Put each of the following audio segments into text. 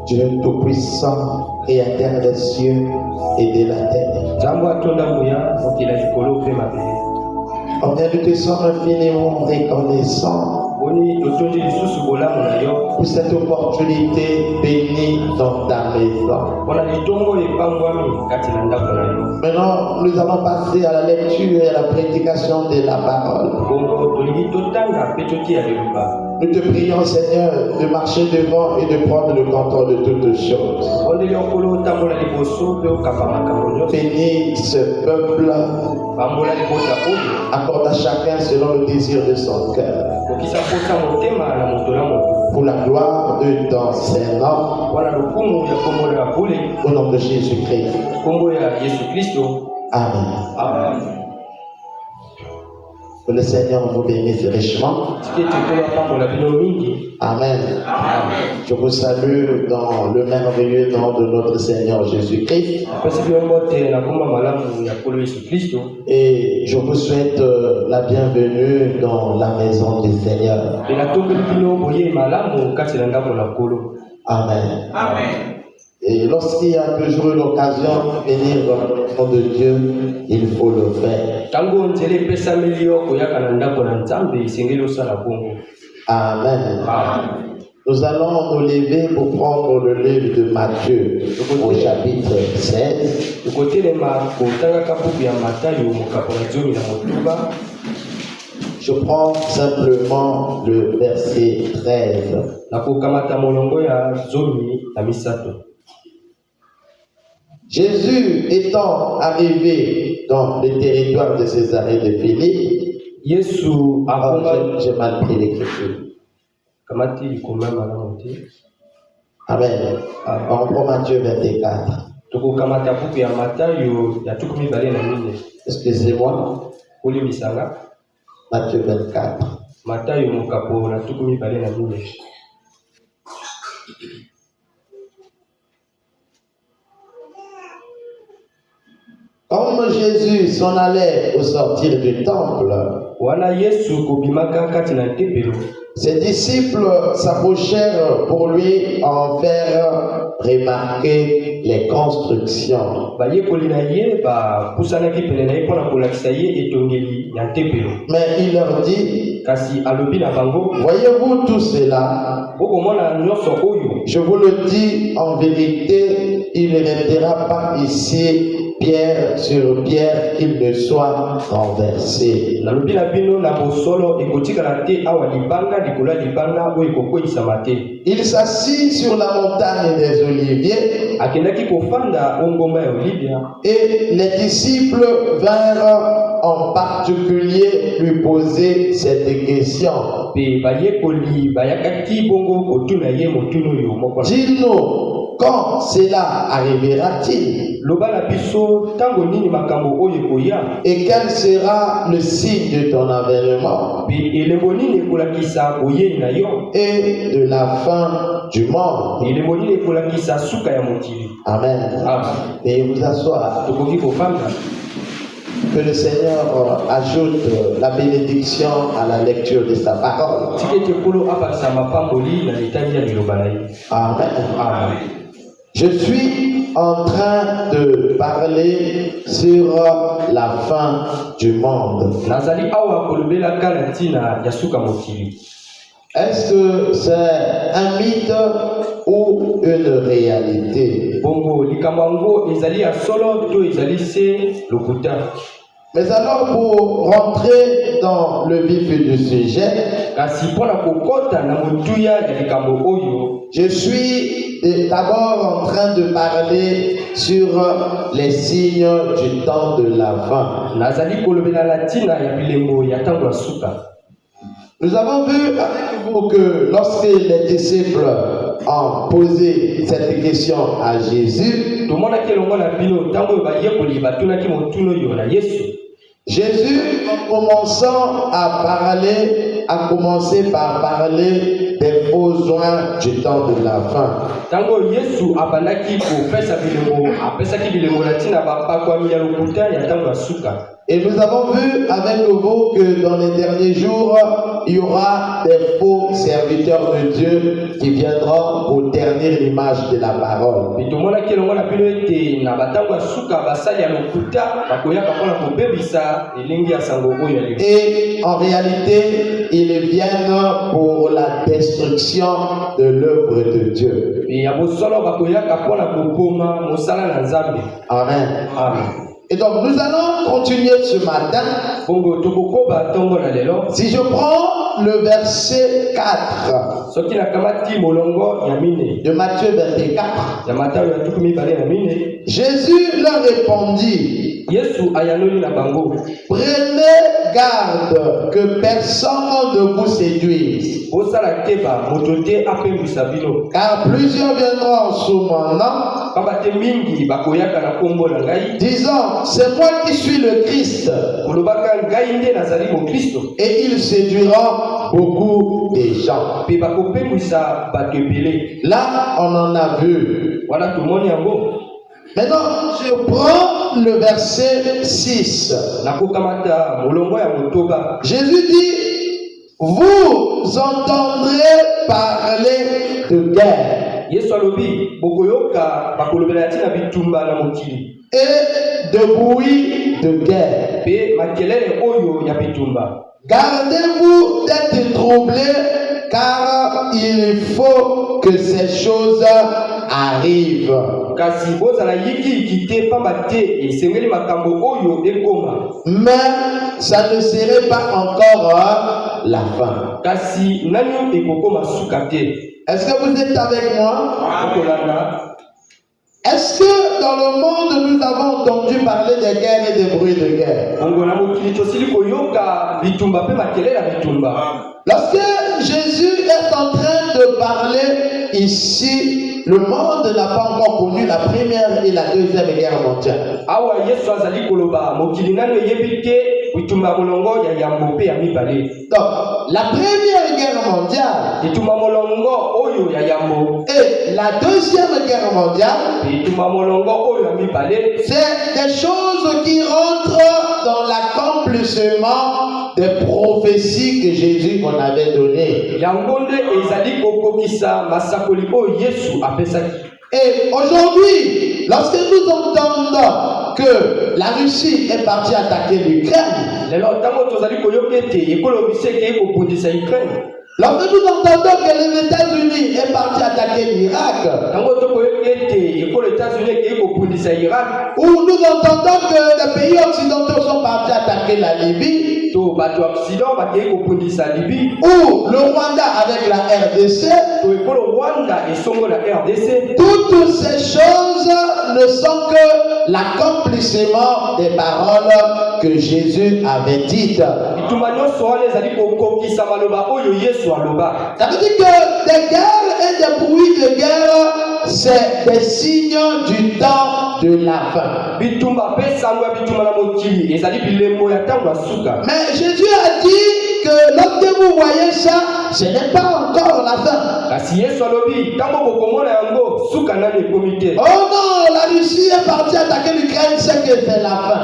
Dieu Tout-Puissant, Créateur des cieux et de la terre. On vient de te sentir infiniment reconnaissant pour cette opportunité bénie dans ta maison. Maintenant, nous allons passer à la lecture et à la prédication de la parole. Nous te prions, Seigneur, de marcher devant et de prendre le contrôle de toutes choses. Bénis ce peuple. Accorde à chacun selon le désir de son cœur. Pour la gloire de ton Saint-Nom. Au nom de Jésus-Christ. Amen. Amen. Que le Seigneur vous bénisse richement. Amen. Je vous salue dans le merveilleux nom de notre Seigneur Jésus-Christ. Et je vous souhaite la bienvenue dans la maison du Seigneur. Amen. Amen. Et lorsqu'il y a toujours l'occasion de venir dans le nom de Dieu, il faut le faire. Amen. Nous allons nous lever pour prendre le livre de Matthieu au chapitre 16. Je prends simplement le verset 13. Jésus étant arrivé dans le territoire de Césarée de Philippe, j'ai mal pris l'écriture. Amen. On prend Matthieu 24. Excusez-moi. Matthieu 24. Comme Jésus s'en allait au sortir du temple, ses disciples s'approchèrent pour lui en faire remarquer les constructions. Mais il leur dit, voyez-vous tout cela? Je vous le dis en vérité, il ne restera pas ici pierre sur pierre qu'il ne soit renversé. Il s'assit sur la montagne des Oliviers et les disciples vinrent en particulier lui poser cette question. Dis-nous, quand cela arrivera-t-il? Et quel sera le signe de ton avènement et de la fin du monde? Amen. Et vous asseoir. Que le Seigneur ajoute la bénédiction à la lecture de sa parole. Amen. Amen. Je suis en train de parler sur la fin du monde. Est-ce que c'est un mythe ou une réalité? Mais alors, pour rentrer dans le vif du sujet, je suis d'abord en train de parler sur les signes du temps de l'Avent. Nous avons vu avec vous que lorsque les disciples ont posé cette question à Jésus, Jésus, en commençant à parler, a commencé par parler des besoins du temps de la fin. Et nous avons vu avec vous que dans les derniers jours, il y aura des faux serviteurs de Dieu qui viendront pour ternir l'image de la parole. Et en réalité, ils viennent pour la destruction de l'œuvre de Dieu. Amen. Amen. Et donc nous allons continuer ce matin. Si je prends le verset 4 de Matthieu 24, Jésus leur répondit: prenez garde que personne ne vous séduise, car plusieurs viendront sous mon nom, disant c'est moi qui suis le Christ, et ils séduiront beaucoup de gens. Là on en a vu. Maintenant, je prends le verset 6. Jésus dit: vous entendrez parler de guerre et de bruit de guerre. Gardez-vous d'être troublés, car il faut que ces choses arrivent. Mais ça ne serait pas encore la fin. Est-ce que vous êtes avec moi? Est-ce que dans le monde nous avons entendu parler de guerre et de bruit de guerre? Lorsque Jésus est en train de parler ici, le monde n'a pas encore connu la première et la deuxième guerre mondiale. Donc, la première guerre mondiale et la deuxième guerre mondiale, c'est des choses qui rentrent dans l'accomplissement des prophéties que Jésus en avait données. Et aujourd'hui, lorsque nous entendons que la Russie est partie attaquer l'Ukraine, lorsque nous entendons que les États-Unis est parti attaquer l'Irak, ou nous entendons que les pays occidentaux sont partis attaquer la Libye, ou le Rwanda avec la RDC, toutes ces choses ne sont que l'accomplissement des paroles que Jésus avait dites. Ça veut dire que des guerres et des bruits de guerre, c'est des signes du temps de la fin. Mais Jésus a dit que lorsque vous voyez ça, ce n'est pas encore la fin. Oh non, la Russie est partie attaquer l'Ukraine, c'est que c'est la fin.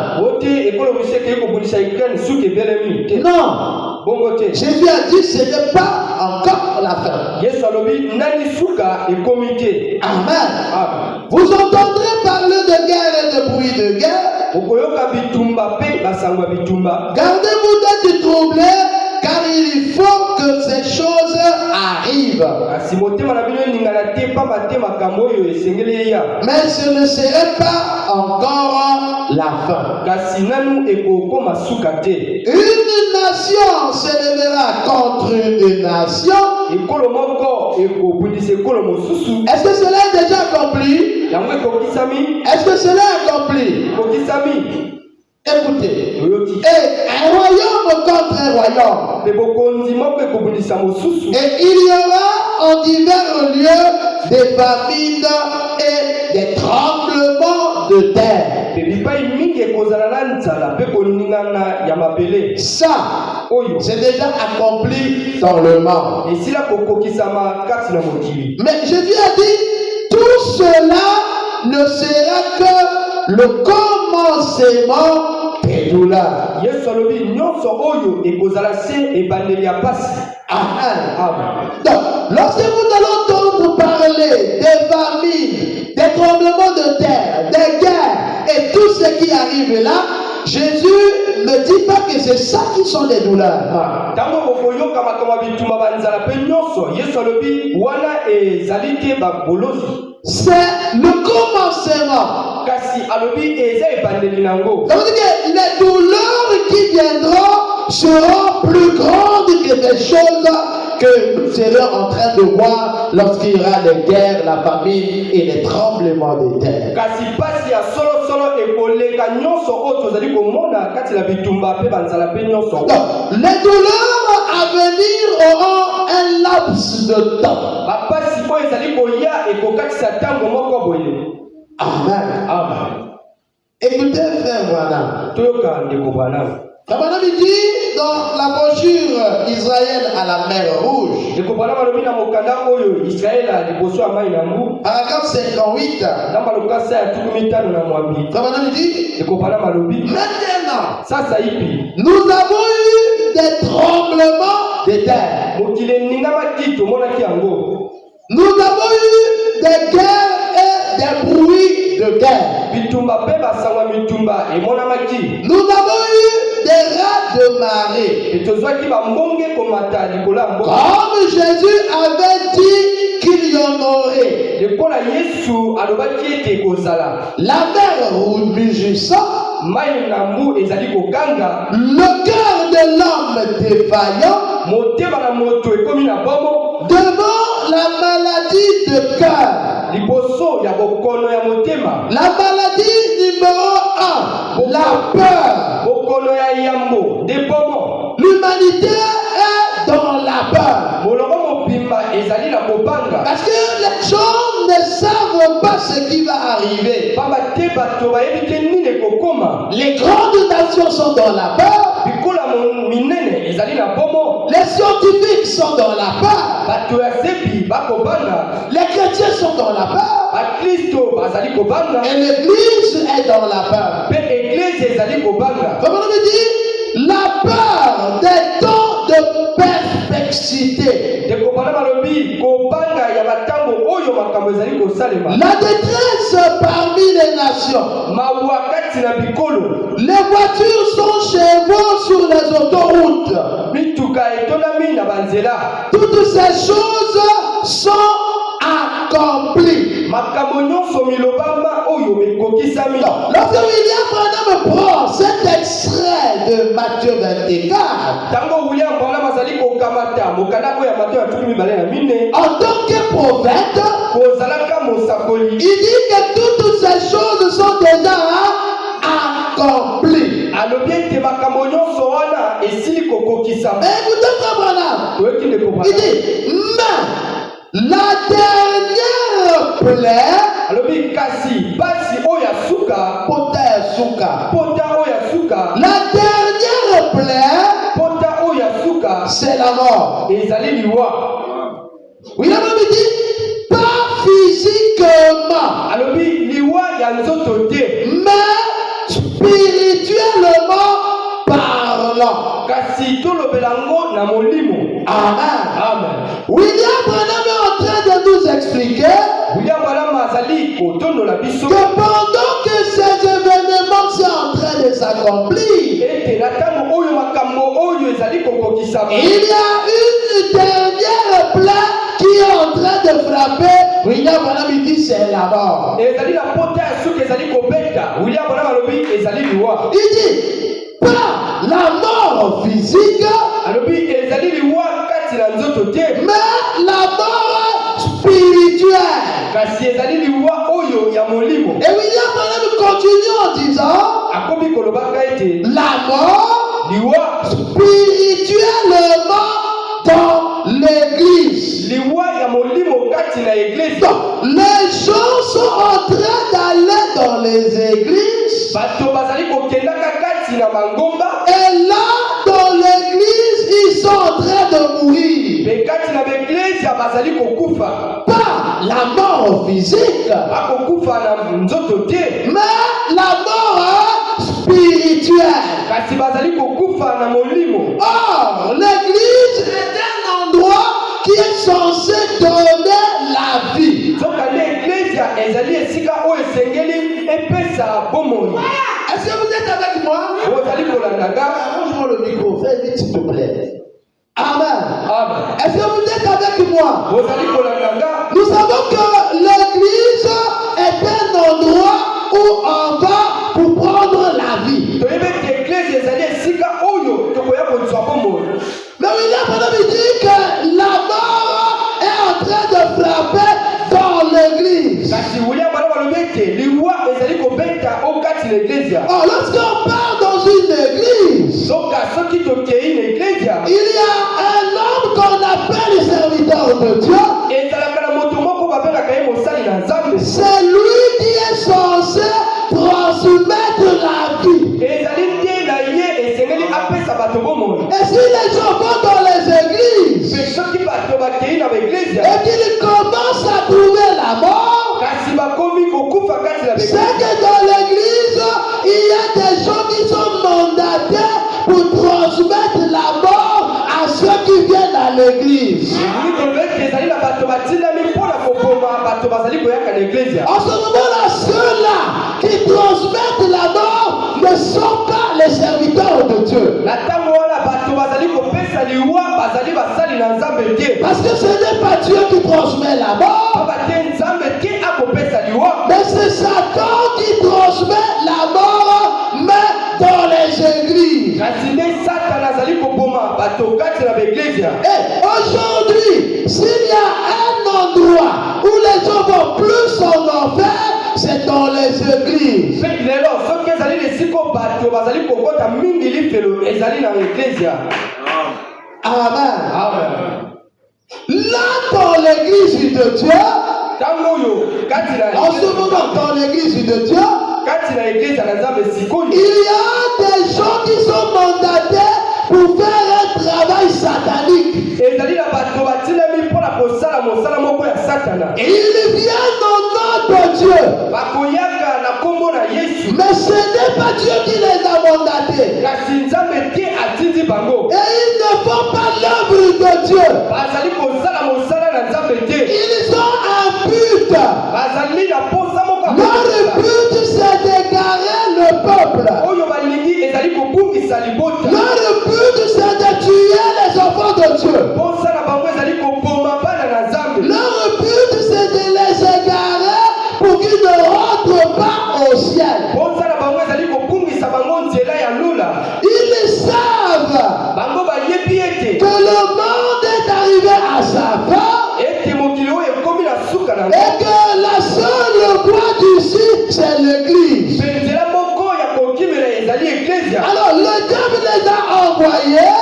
Non. Jésus a dit ce n'est pas encore la fin. Amen. Vous entendrez parler de guerre et de bruit de guerre. Gardez-vous d'être troublés, car il faut que ces choses arrivent. Mais ce ne serait pas encore la fin. Une nation s'élèvera contre une nation. Est-ce que cela est déjà accompli? Est-ce que cela est accompli? Écoutez, et un royaume contre un royaume, et il y aura en divers lieux des famines et des tremblements de terre. Ça, c'est déjà accompli dans le monde. Mais Jésus a dit, tout cela ne sera que le commencement de douleurs. Amen. Donc, lorsque nous allons entendre parler des famines, des tremblements de terre, des guerres et tout ce qui arrive là, Jésus ne dit pas que c'est ça qui sont des douleurs. C'est le commencement. Ça veut dire que les douleurs qui viendront seront plus grandes que des choses que nous serons en train de voir lorsqu'il y aura les guerres, la famine et les tremblements de terre. Donc, les douleurs à venir auront un laps de temps. Amen. Écoutez, frère Branham. Branham dit dans la brochure Israël à la mer Rouge, paragraphe 58, Branham dit maintenant, nous avons eu des tremblements de terre, nous avons eu des guerres et des bruits de guerre. Nous avons eu des rats de marée. Comme Jésus avait dit qu'il y en aurait. La mer mugissant, le cœur de l'homme défaillant, devant la maladie de cœur. La maladie numéro 1, la peur. L'humanité est dans la peur. Parce que les gens ne savent pas ce qui va arriver. Les grandes nations sont dans la peur. Les scientifiques sont dans la peur. Les chrétiens sont dans la peur. Et l'église est dans la peur. Comment on me dit? La peur des temps de perplexité. La détresse parmi les nations. Les voitures sont chevaux sur les autoroutes. Toutes ces choses sont accomplies. Lorsque William Branham prend cet extrait de Matthieu 24, en tant que prophète, il dit que toutes ces choses sont déjà accomplies. Écoutez, Frère Branham, il dit, mais la dernière plaie, la dernière plaie, c'est la mort. Oui, la Bible dit, pas physiquement, mais spirituellement parlant. Amen. William Branham est en train de nous expliquer que pendant que ces événements sont en train de s'accomplir, il y a une dernière plaie qui est en train de frapper. William Branham dit c'est la mort. Il dit pas la mort physique, mais la mort spirituelle. Et William Branham continue en disant la mort spirituellement dans l'église. Donc, les gens sont en train d'aller dans les églises. Et là, dans l'église, ils sont en train de mourir. Pas la mort physique, mais la mort spirituelle. Or, l'église est un endroit qui est censé donner la vie. Est-ce que vous êtes avec moi? Arrange-moi le micro, fais vite s'il te plaît. Amen. Est-ce que vous êtes avec moi? Nous savons que l'église est un endroit où on va pour prendre la vie. Mais William Branham dit que la mort est en train de frapper dans l'église. Oh, lorsqu'on part dans une église, il y a un homme qu'on appelle le serviteur de Dieu. C'est lui qui est censé transmettre la vie. Et si les gens vont dans les églises et qu'ils commencent à trouver la mort, c'est que dans l'église, il y a des gens qui sont mandatés pour transmettre la mort à ceux qui viennent à l'église. En ce moment-là, ceux-là qui transmettent la mort ne sont pas les serviteurs de Dieu. Parce que ce n'est pas Dieu qui transmet la mort, mais c'est Satan qui transmet la mort, mais dans les églises. Et aujourd'hui, s'il y a un endroit où les gens vont plus en enfer, c'est dans les églises. Amen. Là, dans l'église de Dieu, en ce moment, dans l'église de Dieu, il y a des gens qui sont mandatés pour faire un travail satanique. Et ils viennent au nom de Dieu. Mais ce n'est pas Dieu qui les a mandatés. Et ils ne font pas l'œuvre de Dieu. Ils ont un but. Leur but, c'est d'égarer le peuple. Leur but, c'est de tuer les enfants de Dieu. Leur but, c'est de les égarer pour qu'ils ne rentrent pas au ciel. Ils savent que le monde est arrivé à sa fin et que la seule voie d'ici, c'est l'église. Alors le diable les a envoyés.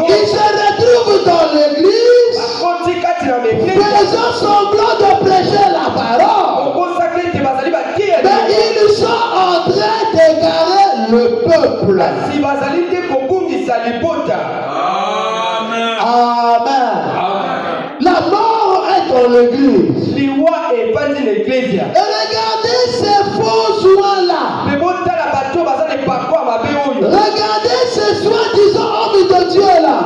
Ils se retrouvent dans l'église, faisant semblant de prêcher la parole. Mais ils sont en train d'égarer le peuple. Amen. La mort est dans l'église. Et regardez ces faux joints-là. Regardez ces soi-disant hommes de Dieu-là.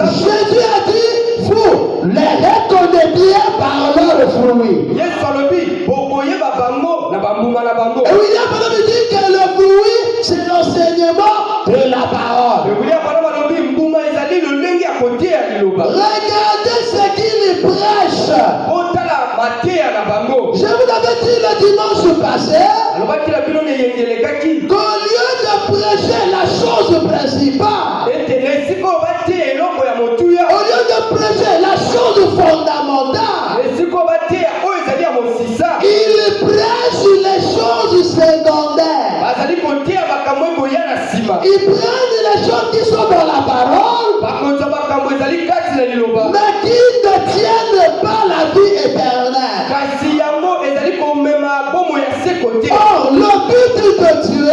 Jésus a dit, vous les reconnaîtriez par leurs fruits. Et William Branham dit que le fruit, c'est l'enseignement de la parole. Regardez ce qu'il prêche. Je vous avais dit le dimanche passé qu'au lieu de prêcher la chose principale, au lieu de prêcher la chose fondamentale, il prêche les choses secondaires. Ils prennent les choses qui sont dans la parole, mais qui ne tiennent pas la vie éternelle. Or, le but de Dieu,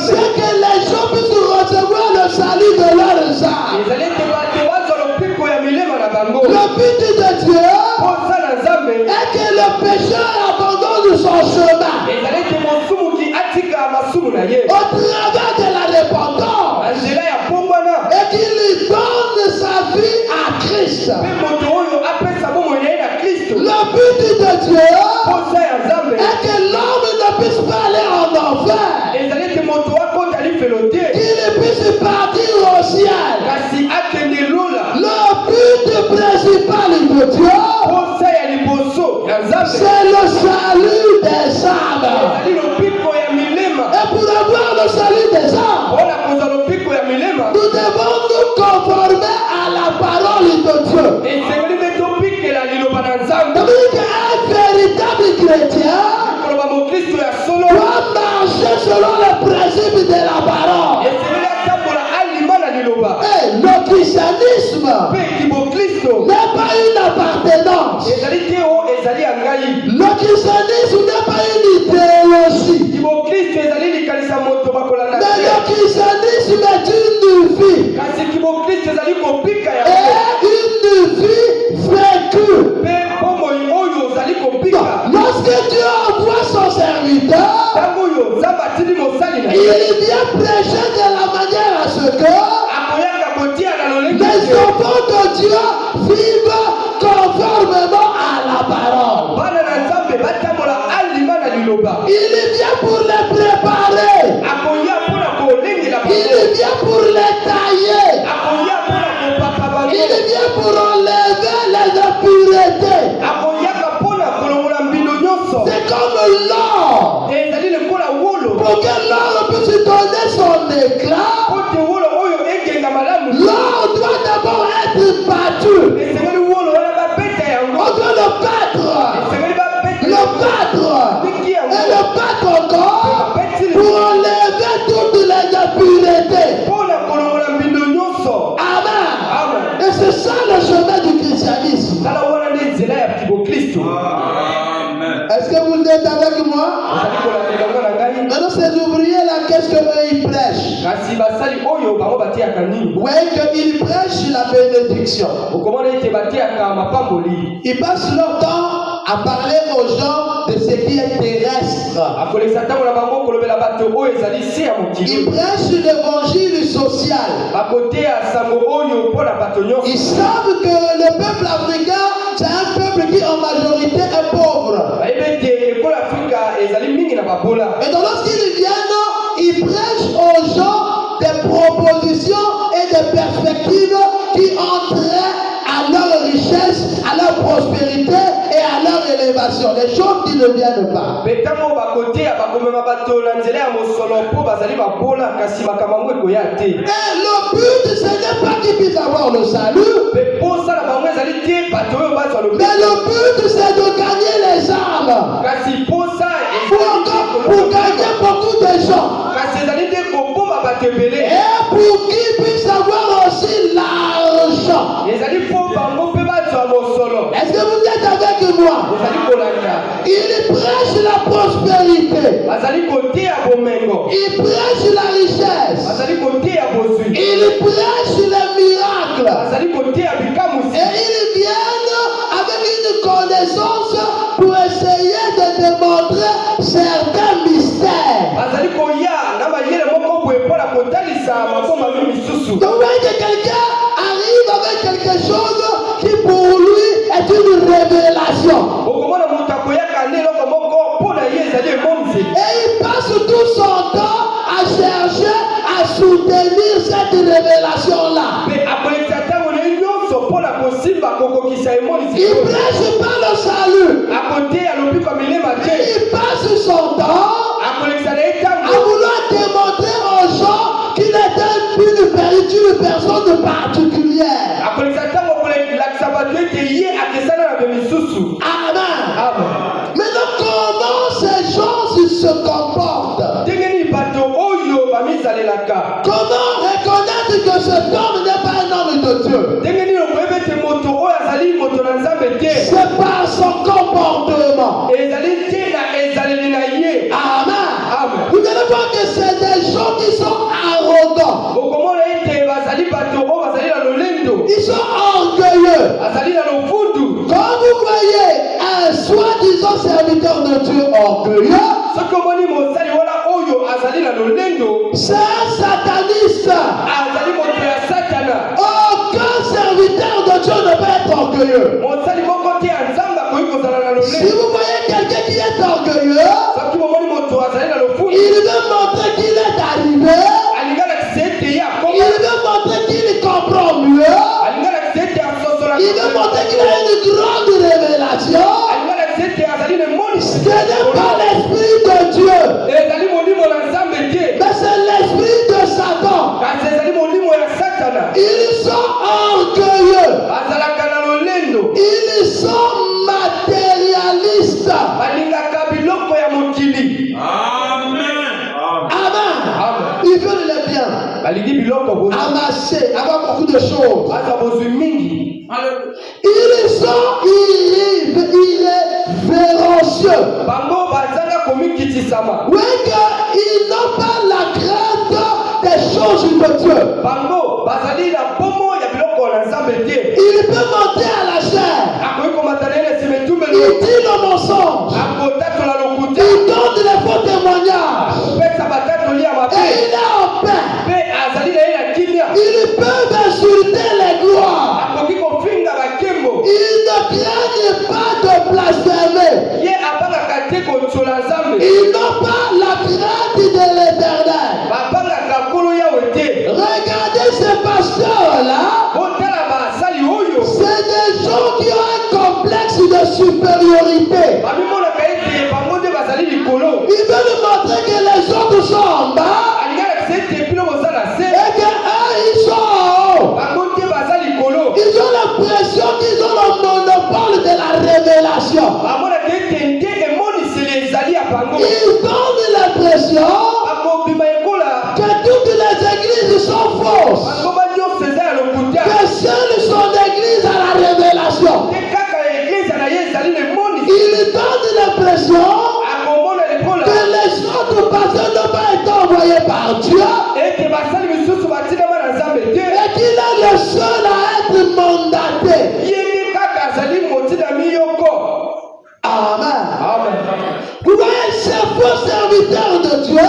c'est que les gens puissent recevoir le salut de leurs âmes. Le but de Dieu est que le pécheur abandonne son chemin travers de la repentance et qu'il lui donne sa vie à Christ. Le but de Dieu est que l'homme ne puisse pas aller en enfer, qu'il puisse partir au ciel. Le but principal de Dieu, c'est le salut des âmes. Et pour avoir le salut des âmes, nous devons nous conformer à la parole de Dieu. C'est-à-dire qu'un véritable chrétien doit marcher selon les principes de la parole. Et le christianisme n'est pas une appartenance. Le christianisme n'est pas une idéologie. Mais le christianisme est une vie. Et une vie vécue. Lorsque Dieu envoie son serviteur, il vient prêcher de la manière à ce que les enfants de Dieu vivent conformément à la parole. Il vient pour les préparer. Il vient pour les tailler. Il vient pour enlever les impuretés. C'est comme l'or. Pour que l'or puisse donner son éclat, l'or doit d'abord être battu. On doit le battre. Et le battre encore pour enlever toutes les impuretés. Amen. Et c'est ça le chemin du christianisme. Est-ce que vous êtes avec moi? Maintenant, ces ouvriers-là, qu'est-ce qu'eux ils prêchent? Vous voyez qu'ils prêchent la bénédiction. Ils passent leur temps à parler aux gens de ce qui est terrestre. Ils prêchent l'évangile social. Ils savent que le peuple africain, c'est un peuple qui en majorité est pauvre. Et donc lorsqu'ils viennent, ils prêchent aux gens des propositions et des perspectives qui entraient à leur richesse, à leur prospérité et à leur élévation. Les choses qui ne viennent pas. Et le but, ce n'est pas qu'ils puissent avoir le salut. Mais le but, c'est de gagner les âmes. Pour gagner beaucoup de gens. Et pour qu'ils puissent avoir aussi l'argent. Est-ce que vous êtes avec moi? Il prêche la prospérité. Il prêche la richesse. Il prêche les miracles. Et ils viennent avec une connaissance pour essayer de démontrer certains mystères. Donc vous voyez que quelqu'un arrive avec quelque chose qui pour lui est une révélation. Et il passe tout son temps à chercher à soutenir cette révélation-là. Il prêche pas le salut. Il passe son temps à vouloir démontrer aux gens qu'il est une personne particulière. Amen. Maintenant, comment ces gens se comportent? Comment reconnaître que cet homme n'est pas un homme de Dieu? C'est par son comportement. Amen. Vous allez voir que c'est des gens qui sont arrogants. Ils sont orgueilleux. Quand vous voyez un soi-disant serviteur de Dieu orgueilleux, c'est un sataniste. Aucun serviteur de Dieu ne peut être orgueilleux. Si vous voyez quelqu'un qui est orgueilleux, il veut montrer qu'il est arrivé. Il veut montrer qu'il comprend mieux. Il veut montrer qu'il a une grande révélation. Ce n'est pas l'esprit de Dieu, mais c'est l'esprit de Satan. Ils sont orgueilleux. Ils sont matérialistes. Amen. Ils veulent le bien. Amasser, avoir beaucoup de choses. Ils sont irrévérencieux. Oui, qu'ils n'ont pas la crainte des choses de Dieu. Il peut monter à la chair. Il dit le mensonge. Il donne les faux témoignages. Et il est en paix. Ils peuvent insulter les gloires. Ils ne craignent pas de blasphémer. Ils n'ont pas la crainte de l'Éternel. Regardez ces pasteurs-là. C'est des gens qui ont un complexe de supériorité. Ils veulent montrer que les autres sont en bas. Et que ils sont en haut. Ils ont l'impression qu'ils ont le monopole de la révélation. Ils donnent l'impression que toutes les églises sont fausses. Que seules sont l'église à la révélation. Ils donnent l'impression que les autres pasteurs n'ont pas été envoyés par Dieu. Et qu'il est le seul à être mandaté. Amen. Vous voyez ces faux serviteurs de Dieu,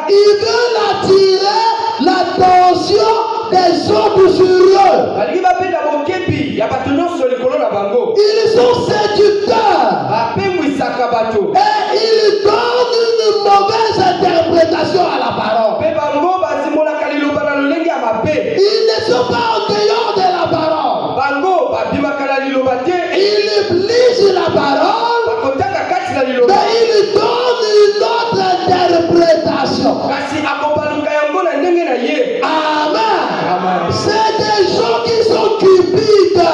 ils veulent attirer l'attention des autres sur eux. Ils sont séducteurs. Et ils donnent une mauvaise interprétation à la parole. Ils ne sont pas orgueilleux de la parole. Ils lisent la parole, mais ils donnent une autre interprétation. Amen. C'est des gens qui sont cupides.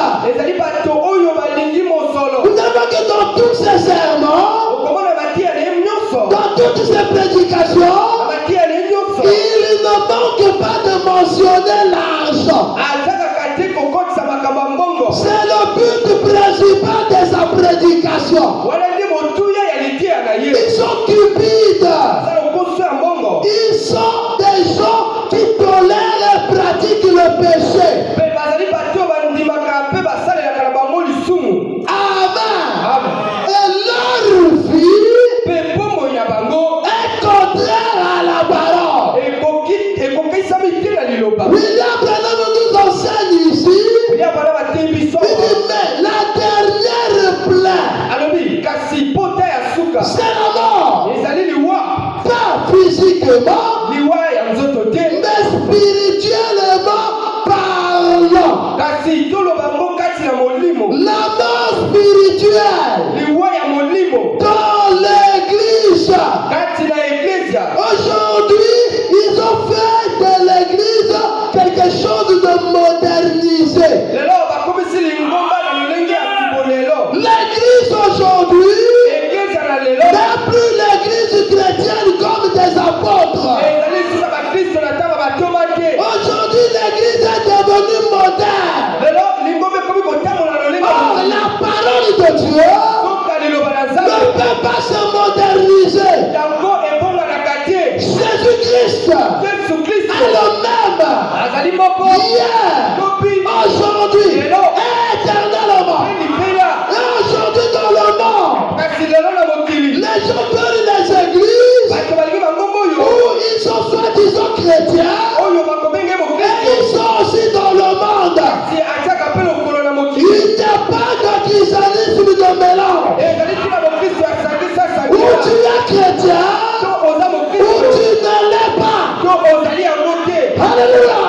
Vous savez que dans tous ces serments, dans toutes ces prédications, il ne manque pas de mentionner l'argent. C'est le but principal de sa prédication. Ils sont cupides. Ils sont des gens qui tolèrent et pratiquent le péché. Amen. Et leur vie est contraire à la parole. William Branham nous enseigne ici. Il dit, mais la dernière plaie, c'est la mort. Pas physiquement, mais spirituellement parlant. La mort spirituelle dans l'église. Aujourd'hui, ils ont fait de l'église quelque chose de modernisé. L'église aujourd'hui n'est plus l'église chrétienne comme des apôtres. Aujourd'hui, l'église est devenue moderne. Or, la parole de Dieu ne peut pas se moderniser. Jésus-Christ est le même hier, aujourd'hui, éternellement. Et aujourd'hui dans le monde, les gens veulent les églises a pas de christianisme de mélange. Où tu es chrétien, ou tu ne l'es pas. Alléluia.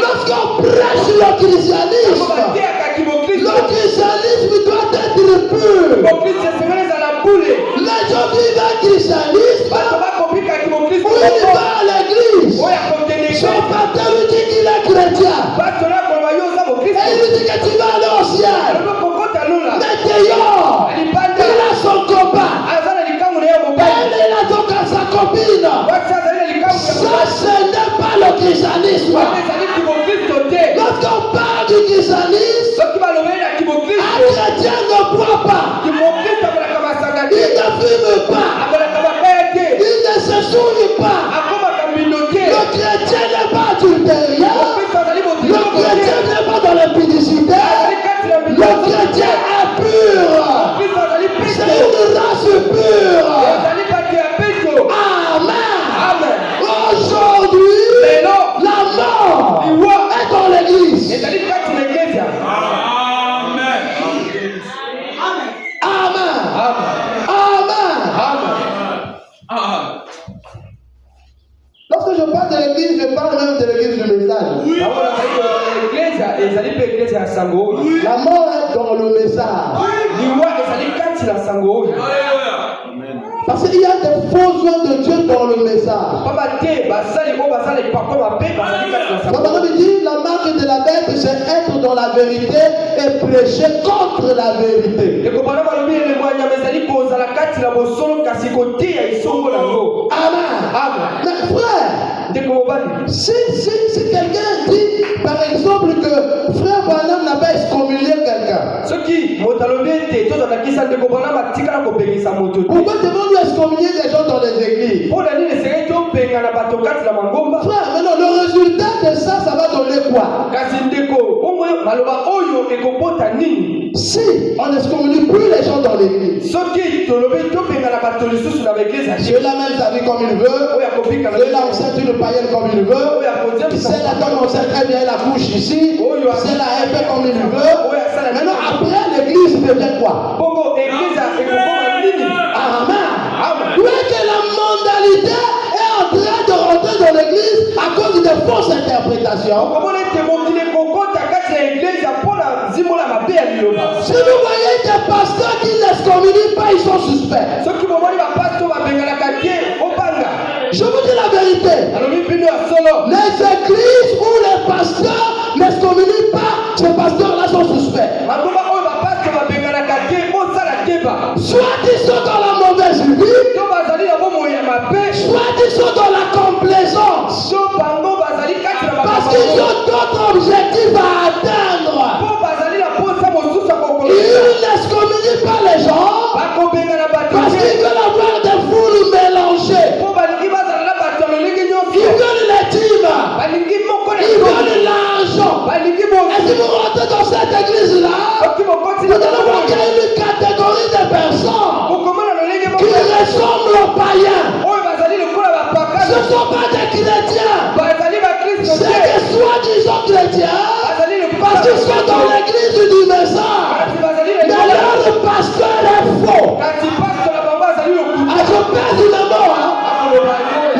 Lorsqu'on prêche le christianisme doit être pur. Les gens vivent un christianisme où il va à l'église. Son pasteur lui dit qu'il est chrétien. Et il lui dit que tu vas aller au ciel. Mais dehors, il a son copain. Elle a donc à sa copine. Ça, ce n'est pas le christianisme. Lorsqu'on parle du christianisme, un chrétien ne boit pas. Il ne fume pas. Il ne se souille pas. Le chrétien n'est pas adultérien. Le chrétien n'est pas dans l'impudicité. Le chrétien est pur. C'est une race pure. Amen. Aujourd'hui, la mort est dans l'église. Lorsque je parle de l'église, je parle même de l'église du message. La mort est dans le message. Parce qu'il y a des faux oies de Dieu dans le message. La Bible dit la marque de la bête, c'est être dans la vérité et prêcher contre la vérité. Amen. Mais frère, si quelqu'un dit par exemple que frère Branham n'a pas excommunié quelqu'un, pourquoi devons-nous excommunier des gens dans les églises? Frère, maintenant le résultat de ça va donner quoi? Si on n'excommunie plus les gens dans l'église, Dieu l'a même servi comme il veut, Dieu l'a enceinte une païenne comme il veut, c'est la donne enceinte, elle vient la couche ici, c'est la fait comme il veut. Maintenant après l'église devient quoi? Amen. Oui, que la mondialité est en train de rentrer dans l'église à cause de fausses interprétations. Si vous voyez des pasteurs qui n'excommunient pas, ils sont suspects. Je vous dis la vérité. Les églises où les pasteurs n'excommunient pas, ces pasteurs-là sont suspects. Soit ils sont dans la mauvaise vie, soit ils sont dans la complaisance. Parce qu'ils ont d'autres objectifs à atteindre. Ils n'excommunient pas les gens parce qu'ils veulent avoir des foules mélangées. Ils veulent les dîmes. Ils veulent l'argent. Et si vous rentrez dans cette église-là, vous allez voir qu'il y a une catégorie de personnes qui ressemblent aux païens. Ce ne sont pas des chrétiens. C'est des soi-disant chrétiens parce qu'ils sont dans l'église du message. Mais leur pasteur est faux. Je pèse une mort.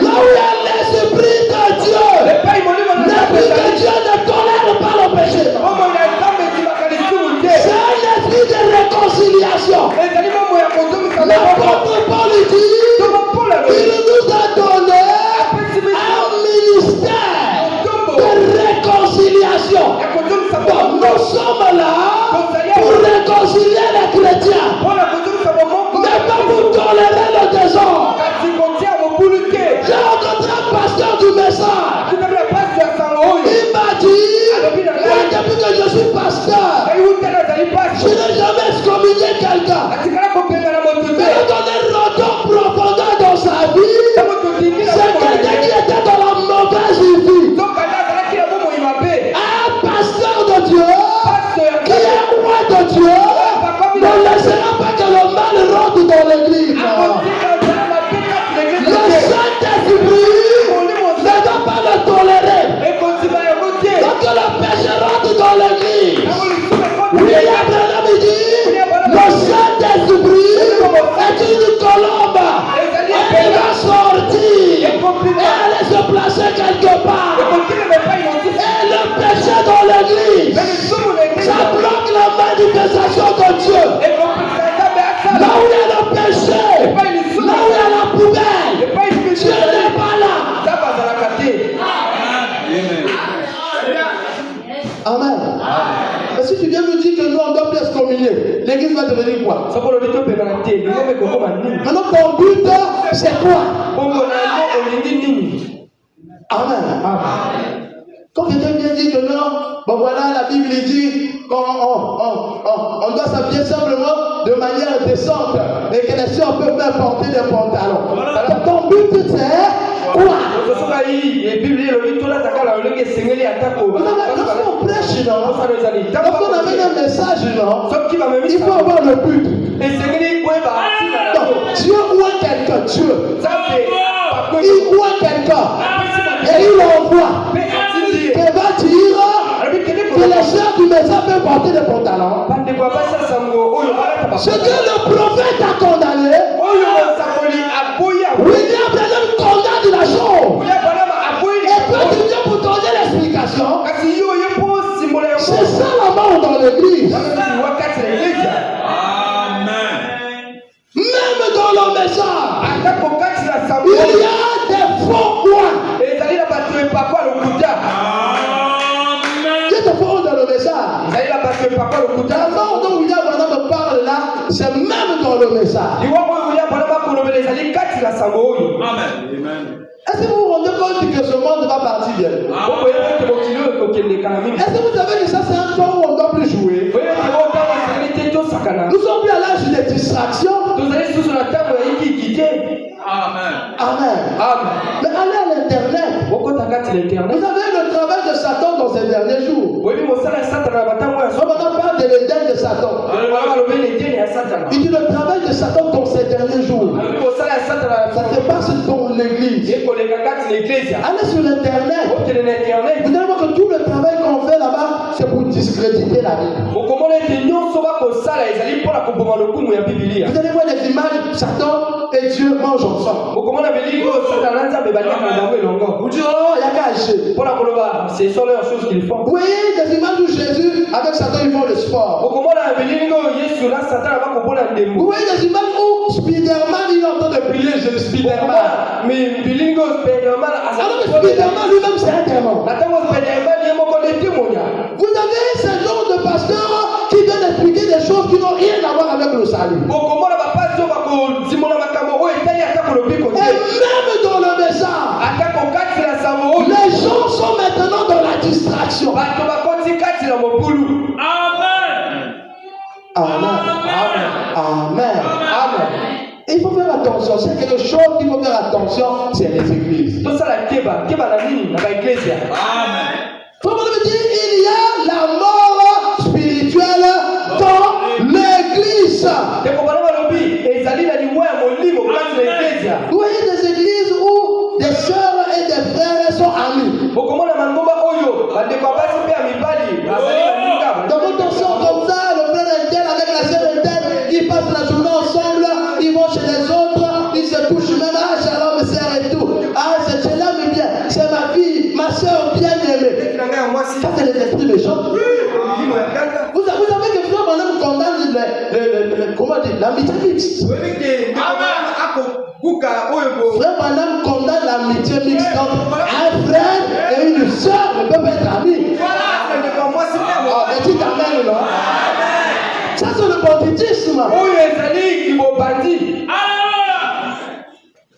Là où il y a l'esprit de Dieu, l'esprit de Dieu ne tolère pas le péché. C'est un esprit de réconciliation. L'apôtre Paul dit, il nous a donné un ministère de réconciliation. Donc nous sommes là pour réconcilier les chrétiens, mais pas pour tolérer le désordre. J'ai rencontré un pasteur du message. Il m'a dit, moi depuis que je suis pasteur, je n'ai jamais excommunié quelqu'un. Mais quand on est rentré en profondeur dans sa vie, c'est quelqu'un qui était dans la mauvaise vie. Un pasteur de Dieu, qui est roi de Dieu, ne laissera pas que le mal rentre dans l'église. Le Saint-Esprit ne doit pas le tolérer. Donc le péché rentre dans l'église. Oui, il y a des dit que nous on doit plus excommunier, l'église va devenir quoi? Maintenant ton but c'est quoi? Amen. Quand quelqu'un vient dire que non, bon voilà, la Bible dit qu'on doit s'habiller simplement de manière décente et que les sœurs peuvent même porter des pantalons. Donc ton but c'est quoi? Lorsqu'on prêche, lorsqu'on amène un message, il faut avoir le but. Donc, Dieu voit quelqu'un, Dieu. Il voit quelqu'un et il envoie. Que va dire que les sœurs du message peuvent porter des pantalons. Ce que le prophète a condamné, William Branham condamne la chose. Et toi tu viens pour donner l'explication. C'est ça la mort dans l'église. Amen. Même dans le message, il y a des faux points. Dans le message. La mort dont William Branham parle là, c'est même dans le message. Amen. Est-ce que vous vous rendez compte que ce monde va partir bientôt? Est-ce que vous savez que ça c'est un temps où on ne doit plus jouer? Nous sommes plus à l'âge des distractions. Amen. Amen. Mais allez à l'internet. Vous avez le travail de Satan dans ces derniers jours. On parle de l'Éden de Satan. Il dit le travail de Satan dans ces derniers jours. Ça se passe dans l'église. Allez sur l'internet. Vous allez voir que tout le travail qu'on fait là-bas, c'est pour discréditer la Bible. Vous allez voir les images, Satan et Dieu mangent ensemble. Vous dites, oh, il y a qu'à acheter. Ce sont leurs choses qu'ils font. Vous voyez des images où Jésus, avec Satan, ils font le sport. Vous voyez des images où Spider-Man, il est en train de briller, Spider-Man. Alors que Spider-Man lui-même, c'est un démon. Vous avez ce genre de pasteurs qui viennent expliquer des choses qui n'ont rien à voir avec le salut. Et même dans le message, les gens sont maintenant dans la distraction. Amen. Amen. Il faut faire attention. C'est quelque chose qu'il faut faire attention, c'est les églises. Amen. Il y a la mort spirituelle dans l'église. Vous voyez des églises où des sœurs et des frères sont amis. Dans votre sort comme ça, le frère interne avec la sœur interne, ils passent la journée ensemble, ils vont chez les autres, ils se couchent même, ah shalom sœur et tout. Ah je l'aime bien, c'est ma fille, ma sœur bien aimée. Ça c'est les esprits méchants. Vous savez que frère Branham condamne comment dire, l'amitié mixte. Frère Branham condamne l'amitié mixte. Donc, un frère et une soeur ne peuvent être amis. Dites amen, non? Ça c'est le banditisme.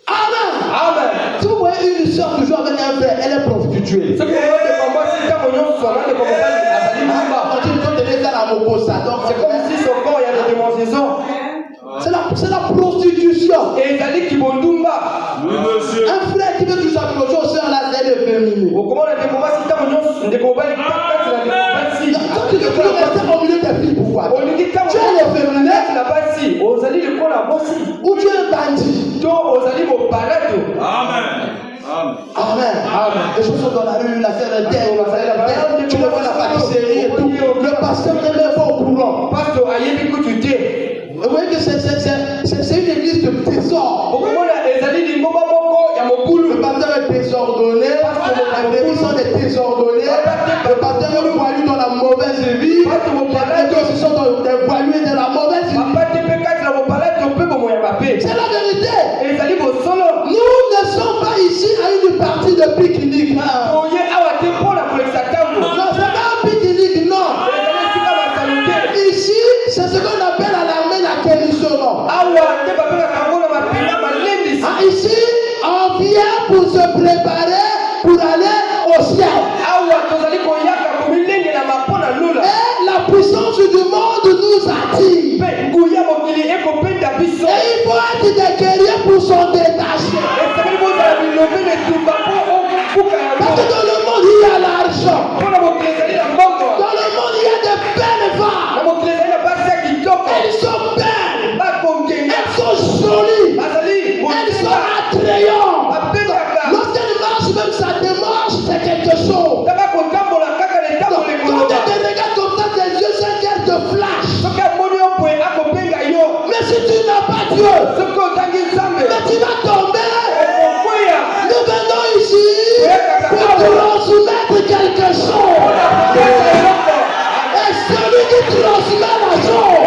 Amen. Si vous voyez une soeur toujours avec un frère, elle est prostituée. C'est comme si son corps, il y a des démonstrations. C'est la prostitution. Un frère qui veut toujours accrocher aux soeurs là, c'est efféminé. Quand tu veux toujours rester au milieu des filles, pourquoi? Tu es efféminé ou tu es un bandit. Amen. Les gens sont dans la rue, la terre est terre, tu vois la pâtisserie et tout. Le pasteur n'est même pas au courant. Vous voyez que c'est une église de trésor. Le pasteur est désordonné, les églises sont des désordonnés, le pasteur est voilu dans la mauvaise vie, les prêtres sont des voilus dans la mauvaise vie. C'est la vérité. Nous ne sommes pas ici à une partie de pique-nique. Non, c'est pas un pique-nique, non. ici, on vient pour se préparer pour aller au ciel. Et la puissance du monde nous attire. Et il faut être des guerriers pour s'en détacher. Parce que dans le monde, il y a l'argent. Dans le monde, il y a des belles femmes. Elles sont belles. Elles sont jolies. Elles sont attrayantes. Lorsqu'elles marchent, même sa démarche, c'est quelque chose. Quand elle te regarde comme ça, tes yeux, c'est qu'elle te flash. Mais si tu n'as pas Dieu, mais tu vas tomber. Nous venons ici pour transmettre quelque chose. Et celui qui transmet la chose,